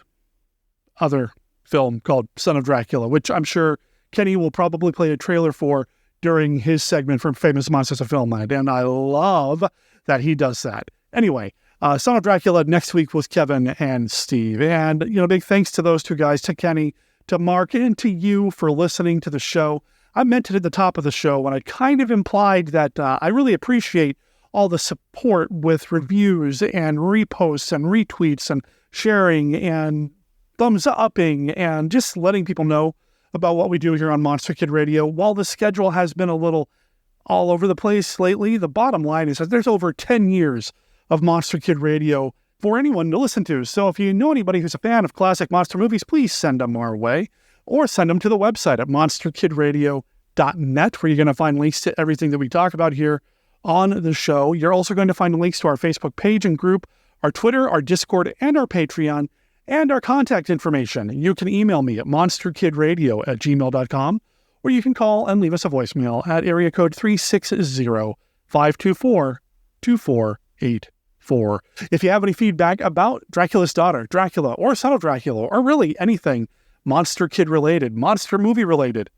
other film called Son of Dracula, which I'm sure Kenny will probably play a trailer for during his segment from Famous Monsters of Filmland, and I love that he does that. Anyway, Son of Dracula next week was Kevin and Steve. And, big thanks to those two guys, to Kenny, to Mark, and to you for listening to the show. I meant it at the top of the show when I kind of implied that I really appreciate all the support with reviews and reposts and retweets and sharing and thumbs upping and just letting people know about what we do here on Monster Kid Radio. While the schedule has been a little all over the place lately, the bottom line is that there's over 10 years of Monster Kid Radio for anyone to listen to. So if you know anybody who's a fan of classic monster movies, please send them our way, or send them to the website at monsterkidradio.net, where you're going to find links to everything that we talk about here on the show. You're also going to find links to our Facebook page and group, our Twitter, our Discord, and our Patreon, and our contact information. You can email me at monsterkidradio@gmail.com, or you can call and leave us a voicemail at area code 360-524-2484. If you have any feedback about Dracula's Daughter, Dracula, or Son of Dracula, or really anything Monster Kid related, monster movie related,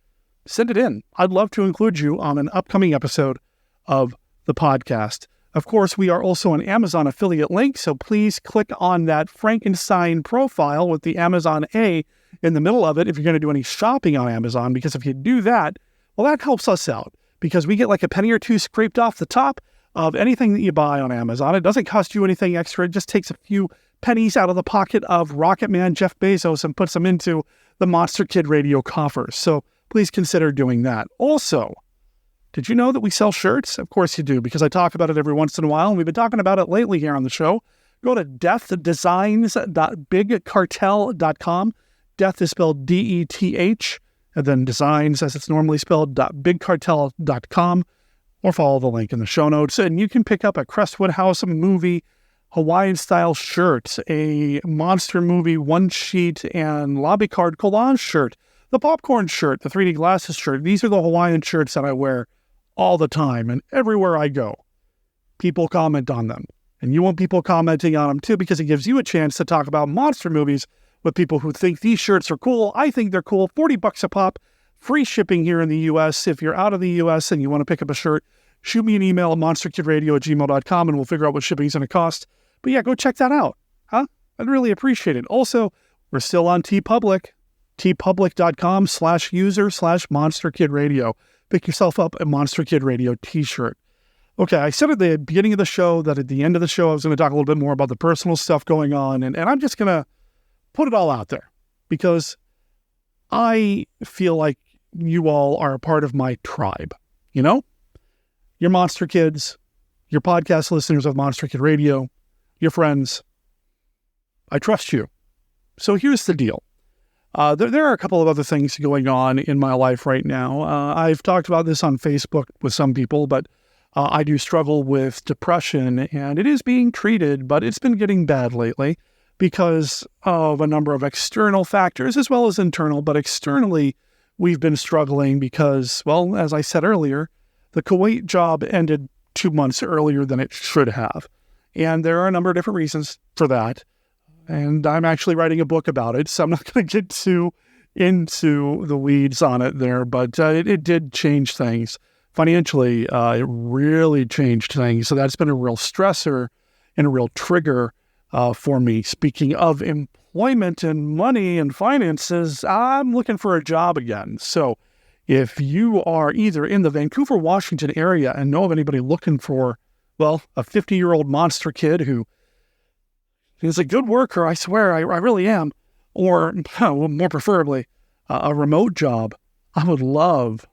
send it in. I'd love to include you on an upcoming episode of the podcast. Of course, we are also an Amazon affiliate link, so please click on that Frankenstein profile with the Amazon A in the middle of it if you're going to do any shopping on Amazon, because if you do that, well, that helps us out, because we get like a penny or two scraped off the top of anything that you buy on Amazon. It doesn't cost you anything extra. It just takes a few pennies out of the pocket of Rocket Man Jeff Bezos and puts them into the Monster Kid Radio coffers. So please consider doing that. Also, did you know that we sell shirts? Of course you do, because I talk about it every once in a while, and we've been talking about it lately here on the show. Go to deathdesigns.bigcartel.com. Death is spelled D-E-T-H, and then designs, as it's normally spelled, .bigcartel.com, or follow the link in the show notes. And you can pick up a Crestwood House movie Hawaiian-style shirt, a monster movie one-sheet and lobby card collage shirt, the popcorn shirt, the 3D glasses shirt. These are the Hawaiian shirts that I wear all the time, and everywhere I go, people comment on them. And you want people commenting on them too, because it gives you a chance to talk about monster movies with people who think these shirts are cool. I think they're cool. $40 a pop, free shipping here in the U.S. If you're out of the U.S. and you want to pick up a shirt, shoot me an email at monsterkidradio@gmail.com, and we'll figure out what shipping is going to cost. But yeah, go check that out. I'd really appreciate it. Also, We're still on TeePublic, tpublic.com/user/MonsterKidRadio. Pick yourself up a Monster Kid Radio t-shirt. Okay, I said at the beginning of the show that at the end of the show I was going to talk a little bit more about the personal stuff going on, and I'm just going to put it all out there because I feel like you all are a part of my tribe, you know? Your Monster Kids, your podcast listeners of Monster Kid Radio, your friends. I trust you. So here's the deal. There are a couple of other things going on in my life right now. I've talked about this on Facebook with some people, but I do struggle with depression, and it is being treated, but it's been getting bad lately because of a number of external factors as well as internal. But externally, we've been struggling because, well, as I said earlier, the Kuwait job ended 2 months earlier than it should have. And there are a number of different reasons for that. And I'm actually writing a book about it, so I'm not going to get too into the weeds on it there, but it did change things. Financially, it really changed things. So that's been a real stressor and a real trigger for me. Speaking of employment and money and finances, I'm looking for a job again. So if you are either in the Vancouver, Washington area and know of anybody looking for, well, a 50-year-old monster kid who is a good worker, I swear, I really am, or more preferably, a remote job, I would love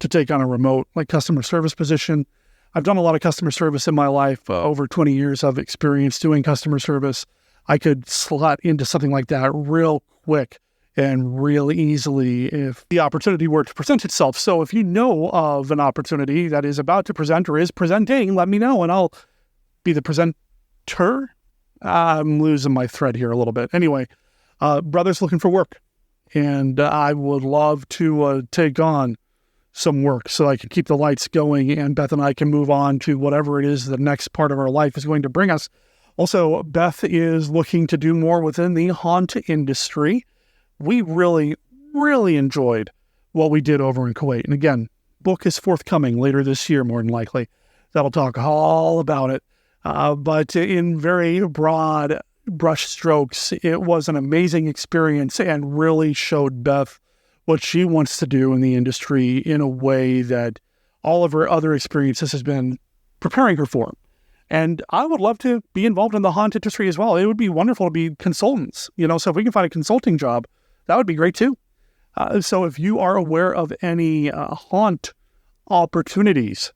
to take on a remote, like, customer service position. I've done a lot of customer service in my life, over 20 years of experience doing customer service. I could slot into something like that real quick and real easily if the opportunity were to present itself. So if you know of an opportunity that is about to present or is presenting, let me know and I'll be the presenter. I'm losing my thread here a little bit. Anyway, brother's looking for work, and I would love to take on some work so I can keep the lights going, and Beth and I can move on to whatever it is the next part of our life is going to bring us. Also, Beth is looking to do more within the haunt industry. We really, really enjoyed what we did over in Kuwait. And again, book is forthcoming later this year, more than likely. That'll talk all about it. But in very broad brush strokes, it was an amazing experience and really showed Beth what she wants to do in the industry in a way that all of her other experiences has been preparing her for. And I would love to be involved in the haunt industry as well. It would be wonderful to be consultants, so if we can find a consulting job, that would be great too. So if you are aware of any haunt opportunities,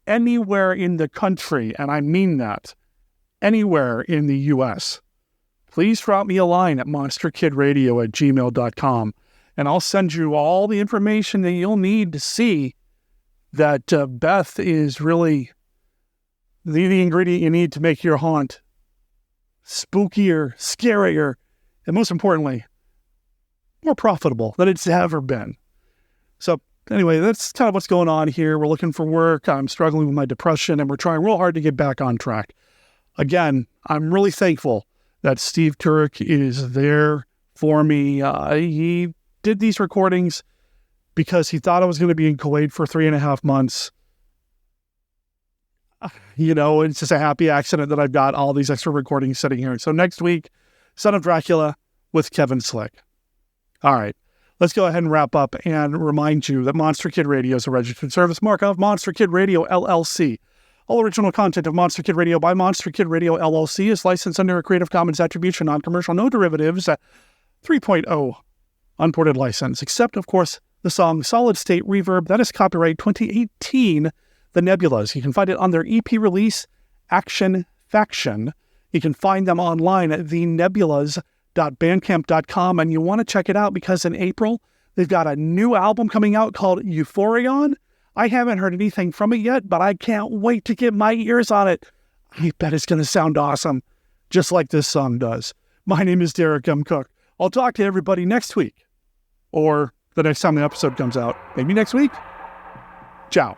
anywhere in the country, and I mean that, anywhere in the U.S., please drop me a line at monsterkidradio@gmail.com, and I'll send you all the information that you'll need to see that Beth is really the ingredient you need to make your haunt spookier, scarier, and most importantly, more profitable than it's ever been. So anyway, that's kind of what's going on here. We're looking for work. I'm struggling with my depression, and we're trying real hard to get back on track. Again, I'm really thankful that Steve Turek is there for me. He did these recordings because he thought I was going to be in Kuwait for 3.5 months. It's just a happy accident that I've got all these extra recordings sitting here. So next week, Son of Dracula with Kevin Slick. All right. Let's go ahead and wrap up and remind you that Monster Kid Radio is a registered service mark of Monster Kid Radio, LLC. All original content of Monster Kid Radio by Monster Kid Radio, LLC is licensed under a Creative Commons Attribution, Non-Commercial, No Derivatives 3.0 unported license, except, of course, the song Solid State Reverb. That is copyright 2018, The Nebulas. You can find it on their EP release, Action Faction. You can find them online at thenebulas.bandcamp.com, and you want to check it out because in April, they've got a new album coming out called Euphorion. I haven't heard anything from it yet, but I can't wait to get my ears on it. I bet it's going to sound awesome, just like this song does. My name is Derek M. Cook. I'll talk to everybody next week, or the next time the episode comes out. Maybe next week. Ciao.